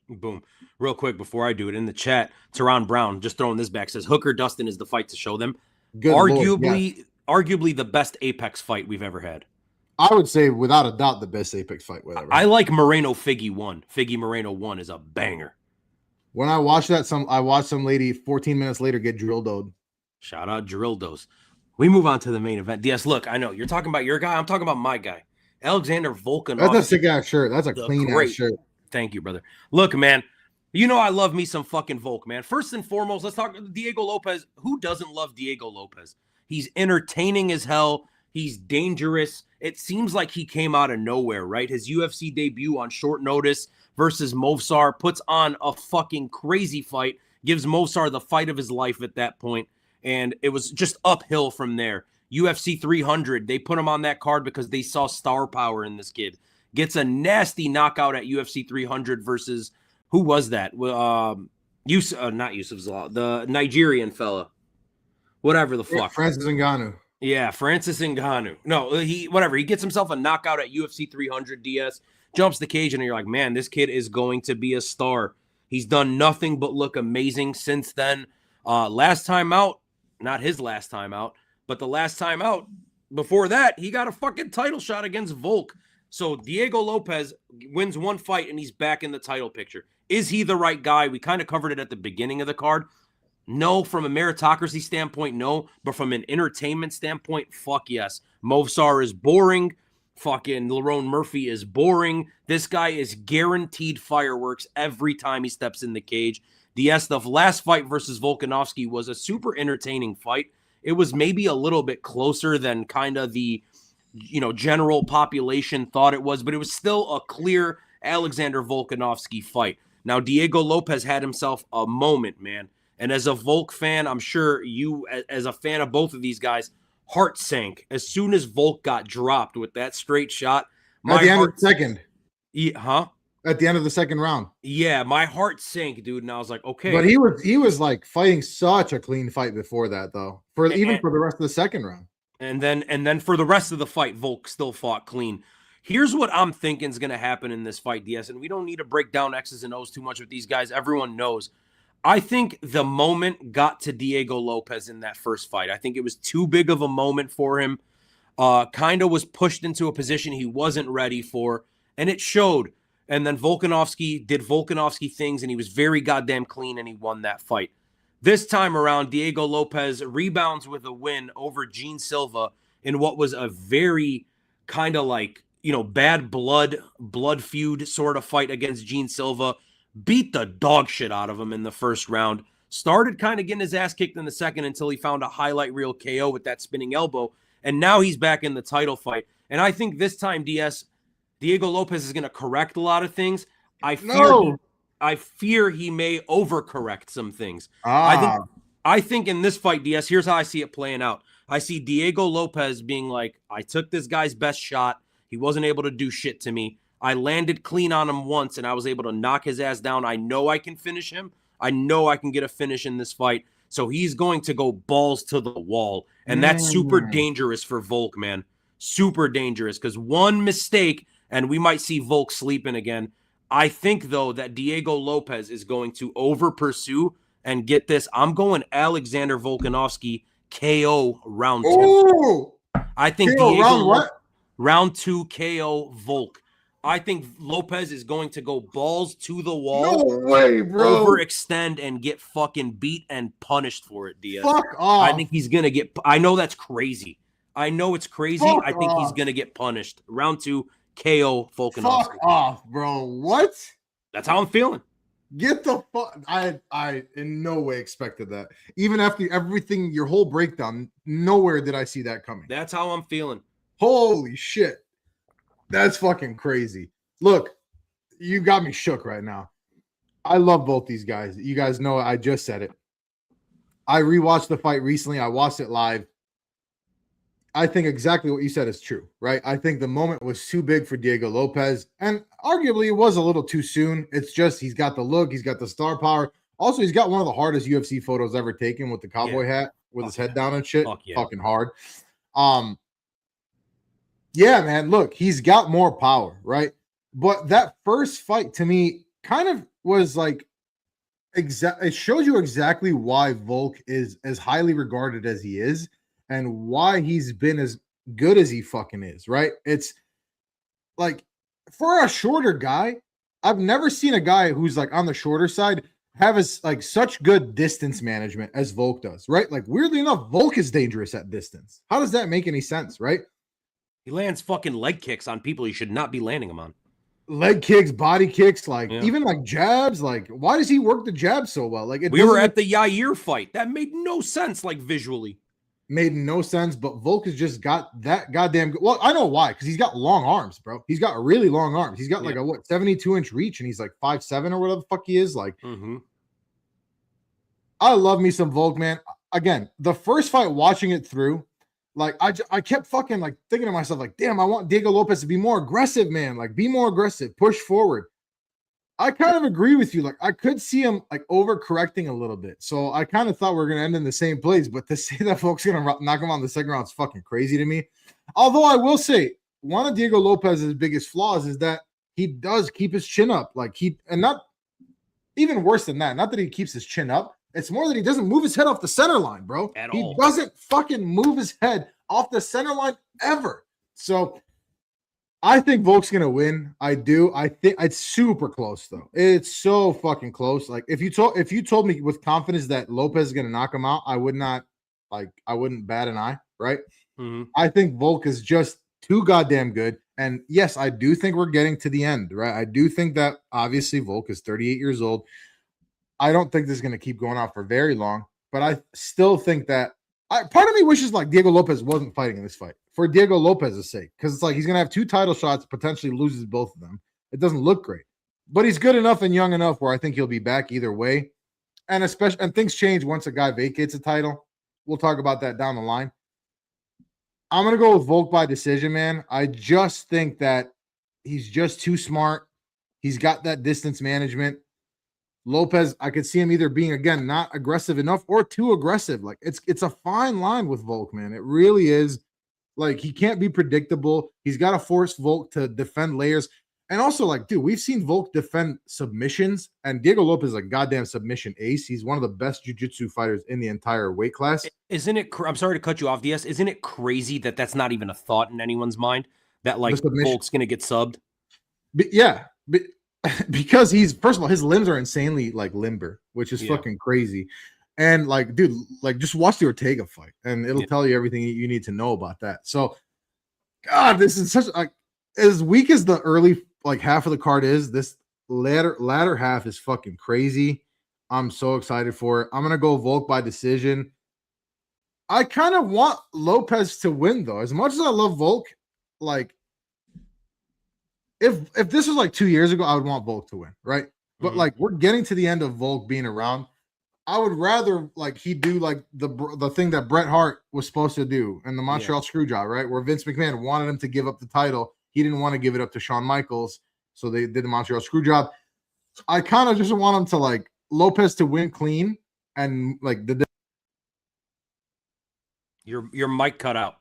Boom. Real quick before I do it, in the chat, Teron Brown, just throwing this back, says Hooker Dustin is the fight to show them. Good arguably, yes. Arguably the best Apex fight we've ever had. I would say without a doubt the best Apex fight we've ever had. I like Moreno Figgy 1. Figgy Moreno 1 is a banger. When I watched that, I watched some lady 14 minutes later get drill-doed. Shout out Drildos. We move on to the main event. DS, look, I know you're talking about your guy. I'm talking about my guy, Alexander Volkanovski. That's a sick ass shirt. That's a clean ass shirt. Thank you, brother. Look, man, you know I love me some fucking Volk, man. First and foremost, let's talk Diego Lopez. Who doesn't love Diego Lopez? He's entertaining as hell. He's dangerous. It seems like he came out of nowhere, right? His UFC debut on short notice versus Movsar puts on a fucking crazy fight, gives Movsar the fight of his life at that point, and it was just uphill from there. UFC 300, they put him on that card because they saw star power in this kid. Gets a nasty knockout at UFC 300 versus, who was that? Not Yusuf Zalal, the Nigerian fella. Whatever the fuck. Francis Ngannou. Yeah, Francis Ngannou. No, he gets himself a knockout at UFC 300 DS, jumps the cage, and you're like, man, this kid is going to be a star. He's done nothing but look amazing since then. Last time out, not his last time out, but the last time out before that, he got a fucking title shot against Volk. So Diego Lopez wins one fight and he's back in the title picture. Is he the right guy? We kind of covered it at the beginning of the card. No, from a meritocracy standpoint, no. But from an entertainment standpoint, fuck yes. Movsar is boring. Fucking Lerone Murphy is boring. This guy is guaranteed fireworks every time he steps in the cage. The last fight versus Volkanovski was a super entertaining fight. It was maybe a little bit closer than kind of the general population thought it was, but it was still a clear Alexander Volkanovski fight. Now, Diego Lopez had himself a moment, man. And as a Volk fan, I'm sure you, as a fan of both of these guys, heart sank as soon as Volk got dropped with that straight shot. At the end of the second. At the end of the second round. Yeah, my heart sank, dude. And I was like, okay. But he was like fighting such a clean fight before that, though. For the rest of the second round. And then for the rest of the fight, Volk still fought clean. Here's what I'm thinking is going to happen in this fight, DS. And we don't need to break down X's and O's too much with these guys. Everyone knows. I think the moment got to Diego Lopez in that first fight. I think it was too big of a moment for him. Kind of was pushed into a position he wasn't ready for, and it showed. And then Volkanovski did Volkanovski things, and he was very goddamn clean, and he won that fight. This time around, Diego Lopez rebounds with a win over Gene Silva in what was a very kind of like, bad blood feud sort of fight against Gene Silva. Beat the dog shit out of him in the first round. Started kind of getting his ass kicked in the second until he found a highlight reel KO with that spinning elbow. And now he's back in the title fight. And I think this time, Diego Lopez is going to correct a lot of things. I fear he may overcorrect some things. I think in this fight, DS, here's how I see it playing out. I see Diego Lopez being like, I took this guy's best shot. He wasn't able to do shit to me. I landed clean on him once, and I was able to knock his ass down. I know I can finish him. I know I can get a finish in this fight. So he's going to go balls to the wall. And that's super dangerous for Volk, man. Super dangerous, because one mistake, and we might see Volk sleeping again. I think, though, that Diego Lopez is going to over-pursue and get this. I'm going Alexander Volkanovski KO round 2. Ooh. I think Diego round 2 KO Volk. I think Lopez is going to go balls to the wall. No way, bro. Overextend and get fucking beat and punished for it, Diaz. Fuck off. I think he's going to get – I know that's crazy. I know it's crazy. Fuck I think he's going to get punished. Round 2, KO Volkanovski. Fuck off, bro. What? That's how I'm feeling. Get the fuck. I in no way expected that. Even after everything, your whole breakdown, nowhere did I see that coming. That's how I'm feeling. Holy shit. That's fucking crazy. Look, you got me shook right now. I love both these guys. You guys know I just said it. I rewatched the fight recently. I watched it live. I think exactly what you said is true, right? I think the moment was too big for Diego Lopez, and arguably it was a little too soon. It's just he's got the look, he's got the star power. Also, he's got one of the hardest UFC photos ever taken with the cowboy hat with his head down and shit. Fucking hard. Yeah, man, look, he's got more power, right? But that first fight to me kind of was like it shows you exactly why Volk is as highly regarded as he is and why he's been as good as he fucking is, right? It's like for a shorter guy, I've never seen a guy who's like on the shorter side have like such good distance management as Volk does, right? Like weirdly enough, Volk is dangerous at distance. How does that make any sense, right? He lands fucking leg kicks on people he should not be landing them on. Leg kicks, body kicks, like even like jabs. Like, why does he work the jab so well? Like, we were at the Yair fight. That made no sense, like visually. Made no sense, but Volk has just got that goddamn good. Well, I know why, because he's got long arms, bro. He's got really long arms. He's got like a 72-inch reach, and he's like 5'7" or whatever the fuck he is. Like, I love me some Volk, man. Again, the first fight, watching it through, like I kept fucking like thinking to myself, like, damn, I want Diego Lopez to be more aggressive, man. Like, be more aggressive, push forward. I kind of agree with you. Like, I could see him like overcorrecting a little bit. So I kind of thought we were going to end in the same place. But to say that Volk's going to knock him on the second round is fucking crazy to me. Although I will say one of Diego Lopez's biggest flaws is that he does keep his chin up. Like and not even worse than that. Not that he keeps his chin up. It's more that he doesn't move his head off the center line, bro. He doesn't fucking move his head off the center line ever. So I think Volk's gonna win. I do. I think it's super close though. It's so fucking close. Like if you told me with confidence that Lopez is gonna knock him out, I wouldn't bat an eye, right? I think Volk is just too goddamn good. And yes, I do think we're getting to the end, right? I do think that obviously Volk is 38 years old. I don't think this is gonna keep going on for very long, but I still think that part of me wishes like Diego Lopez wasn't fighting in this fight for Diego Lopez's sake, because it's like he's gonna have 2 title shots, potentially loses both of them. It doesn't look great, but he's good enough and young enough where I think he'll be back either way. And things change once a guy vacates a title. We'll talk about that down the line. I'm gonna go with Volk by decision, man. I just think that he's just too smart. He's got that distance management. Lopez, I could see him either being, again, not aggressive enough or too aggressive. Like it's a fine line with Volk, man. It really is. Like he can't be predictable. He's got to force Volk to defend layers. And also, like, dude, we've seen Volk defend submissions, and Diego Lopez is a goddamn submission ace. He's one of the best jiu-jitsu fighters in the entire weight class. Isn't it? I'm sorry to cut you off, DS. Isn't it crazy that that's not even a thought in anyone's mind that like Volk's gonna get subbed? Because he's, first of all, his limbs are insanely like limber, which is fucking crazy. And like, dude, like just watch the Ortega fight and it'll tell you everything you need to know about that. So, God, this is such like as weak as the early like half of the card is. This latter half is fucking crazy. I'm so excited for it. I'm gonna go Volk by decision. I kind of want Lopez to win though. As much as I love Volk, like if this was like 2 years ago, I would want Volk to win, right? But like we're getting to the end of Volk being around. I would rather like he do like the thing that Bret Hart was supposed to do in the Montreal Screwjob, right? Where Vince McMahon wanted him to give up the title. He didn't want to give it up to Shawn Michaels, so they did the Montreal Screwjob. I kind of just want him to like Lopez to win clean and like your mic cut out.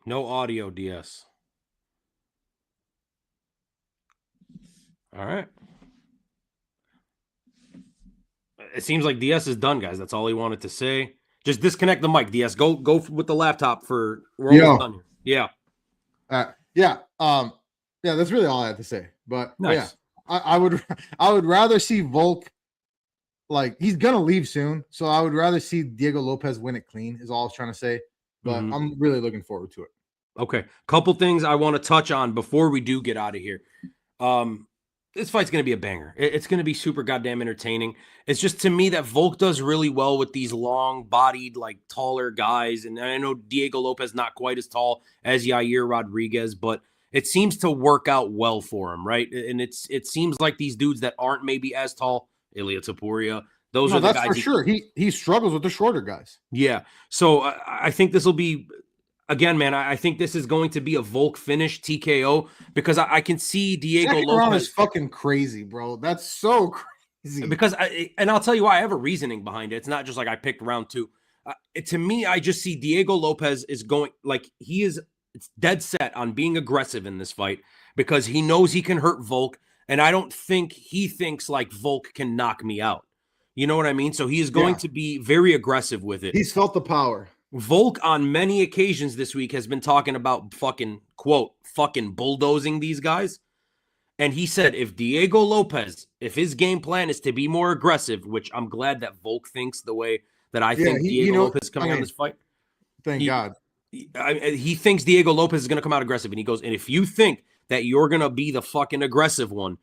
No audio, DS. All right. It seems like DS is done, guys. That's all he wanted to say. Just disconnect the mic, DS. Go with the laptop for we're almost done here. Yeah. That's really all I had to say. But nice. I would rather see Volk, like he's gonna leave soon. So I would rather see Diego Lopez win it clean, is all I was trying to say. But I'm really looking forward to it. Okay. Couple things I want to touch on before we do get out of here. This fight's going to be a banger. It's going to be super goddamn entertaining. It's just to me that Volk does really well with these long-bodied, like taller guys. And I know Diego Lopez not quite as tall as Yair Rodriguez, but it seems to work out well for him, right? And it seems like these dudes that aren't maybe as tall, Ilia Topuria, those are the that's guys. For sure. He struggles with the shorter guys. Yeah. So I think this will be. Again, man, I think this is going to be a Volk finish TKO because I can see Diego Second Lopez. round is fucking crazy, bro. That's so crazy. Because and I'll tell you why. I have a reasoning behind it. It's not just like I picked round two. To me, I just see Diego Lopez is going like it's dead set on being aggressive in this fight because he knows he can hurt Volk, and I don't think he thinks like Volk can knock me out. You know what I mean? So he is going to be very aggressive with it. He's felt the power. Volk on many occasions this week has been talking about fucking bulldozing these guys. And he said, if Diego Lopez, if his game plan is to be more aggressive, which I'm glad that Volk thinks the way that I think Diego Lopez is coming on this fight. Thank God. He thinks Diego Lopez is going to come out aggressive. And he goes, and if you think that you're going to be the fucking aggressive one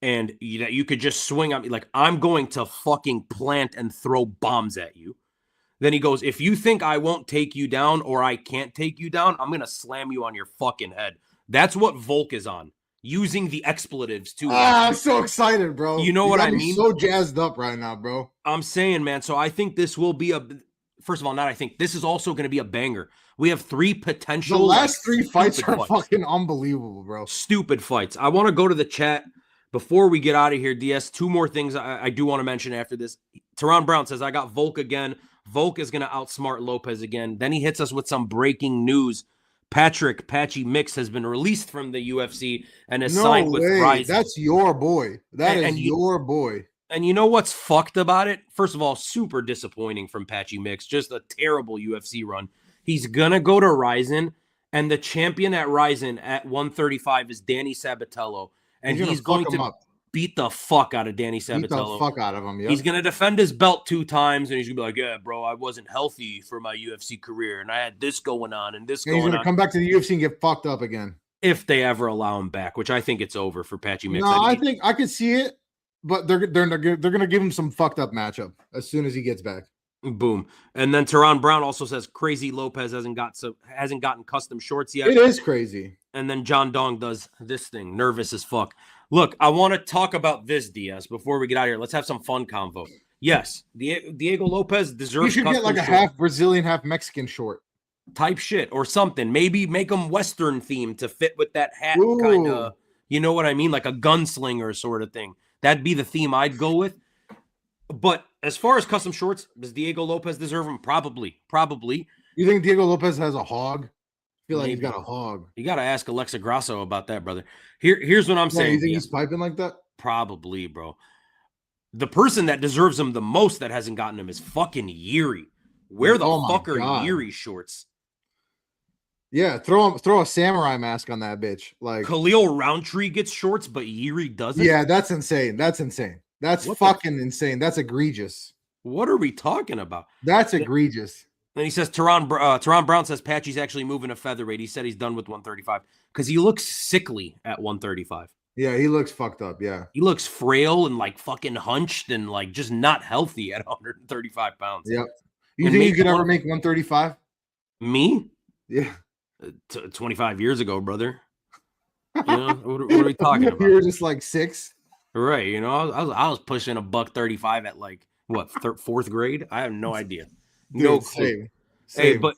and that you could just swing on me, like I'm going to fucking plant and throw bombs at you. Then he goes, if you think I won't take you down or I can't take you down, I'm going to slam you on your fucking head. That's what Volk is on. Using the expletives too. I'm so excited, bro. You know what I mean? So jazzed up right now, bro. I'm saying, man. So I think this will be first of all, this is also going to be a banger. We have three potential. The last three fights are fucking unbelievable, bro. Stupid fights. I want to go to the chat before we get out of here, DS. Two more things I do want to mention after this. Teron Brown says, I got Volk again. Volk is going to outsmart Lopez again. Then he hits us with some breaking news. Patchy Mix has been released from the UFC and is signed with Rizin. That's your boy. That is your boy. And you know what's fucked about it? First of all, super disappointing from Patchy Mix. Just a terrible UFC run. He's going to go to Rizin, and the champion at Rizin at 135 is Danny Sabatello. And he's going to beat the fuck out of Danny Sabatello. Beat the fuck out of him, yeah. He's going to defend his belt 2 times, and he's going to be like, yeah, bro, I wasn't healthy for my UFC career, and I had this going on and this going on. He's going to come back to the UFC and get fucked up again. If they ever allow him back, which I think it's over for Patchy Mix. No, I think I could see it, but they're going to give him some fucked up matchup as soon as he gets back. Boom. And then Teron Brown also says Crazy Lopez hasn't gotten custom shorts yet. It is crazy. And then John Dong does this thing, nervous as fuck. Look, I want to talk about this, Diaz, before we get out of here. Let's have some fun convo. Yes, Diego Lopez deserves. You should get like a half Brazilian, half Mexican short type shit or something. Maybe make them Western themed to fit with that hat kind of. You know what I mean, like a gunslinger sort of thing. That'd be the theme I'd go with. But as far as custom shorts, does Diego Lopez deserve them? Probably. You think Diego Lopez has a hog? I feel like he's got a hog. You got to ask Alexa Grasso about that, brother. Here's what I'm saying. You think he's piping like that? Probably, bro. The person that deserves him the most that hasn't gotten him is fucking Yuri. Where the fuck are Yuri shorts? Yeah, throw a samurai mask on that bitch. Like Khalil Roundtree gets shorts, but Yuri doesn't. Yeah, that's insane. That's fucking insane. That's egregious. What are we talking about? That's egregious. Then he says Teron Brown says Patchy's actually moving to featherweight. He said he's done with 135 because he looks sickly at 135. Yeah, he looks fucked up. Yeah, he looks frail and like fucking hunched and like just not healthy at 135 pounds. Yep. You think you could ever make 135? Me? Yeah. 25 years ago, brother. You know, what are we talking about? You were just like 6. Right. You know, I was pushing $135 at like what 4th grade. I have no idea. Dude, no clue. Same. Hey, but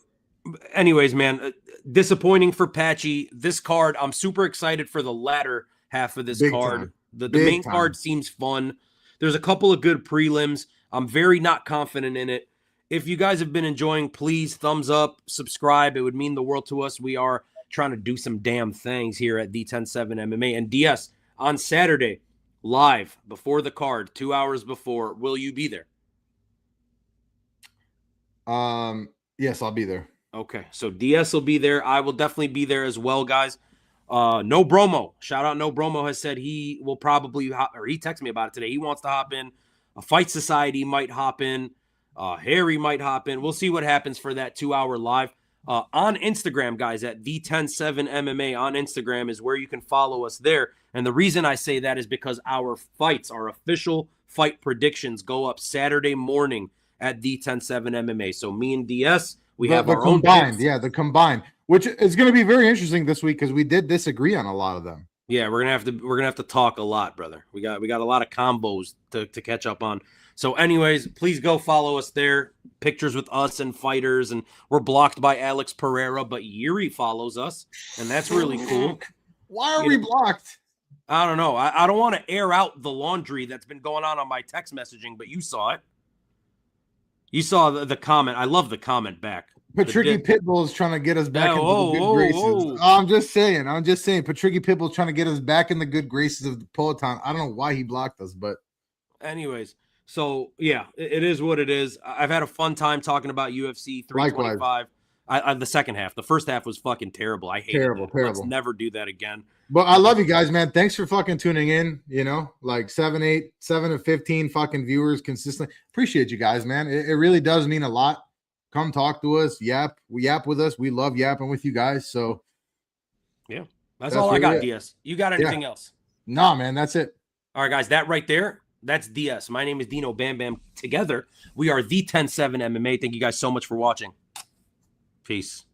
anyways, man, disappointing for Patchy. This card, I'm super excited for the latter half of this Big card. Time. The main card seems fun. There's a couple of good prelims. I'm very not confident in it. If you guys have been enjoying, please thumbs up, subscribe. It would mean the world to us. We are trying to do some damn things here at D107 MMA. And DS, on Saturday, live before the card, 2 hours before, will you be there? Yes, I'll be there. Okay, so DS will be there. I will definitely be there as well, guys. No Bromo. Shout out No Bromo has said he will probably he texted me about it today. He wants to hop in. A Fight Society might hop in. Harry might hop in. We'll see what happens for that 2 hour live. On Instagram, guys, at the 107 MMA on Instagram is where you can follow us there. And the reason I say that is because our fights, our official fight predictions, go up Saturday morning at the 107 MMA. So me and DS, we have our combined, own picks. yeah, the combined, which is going to be very interesting this week because we did disagree on a lot of them. Yeah, we're gonna have to talk a lot, brother. We got a lot of combos to catch up on. So, anyways, please go follow us there. Pictures with us and fighters, and we're blocked by Alex Pereira, but Yuri follows us, and that's really cool. Why are we blocked? I don't know. I don't want to air out the laundry that's been going on my text messaging, but you saw it. You saw the comment. I love the comment back. Patricky Pitbull is trying to get us back into the good graces. Oh, I'm just saying. Patricky Pitbull is trying to get us back in the good graces of the Peloton. I don't know why he blocked us, but anyways. So, yeah, it is what it is. I've had a fun time talking about UFC 325. The second half. The first half was fucking terrible. I hate it. Terrible. Let's never do that again. But I love you guys, man. Thanks for fucking tuning in. You know, like 7 to 15 fucking viewers consistently. Appreciate you guys, man. It really does mean a lot. Come talk to us. Yap with us. We love yapping with you guys. So, yeah, that's all really I got, DS. You got anything else? Nah, man. That's it. All right, guys. That right there. That's DS. My name is Dino Bam Bam. Together, we are the 107 MMA. Thank you guys so much for watching. Peace.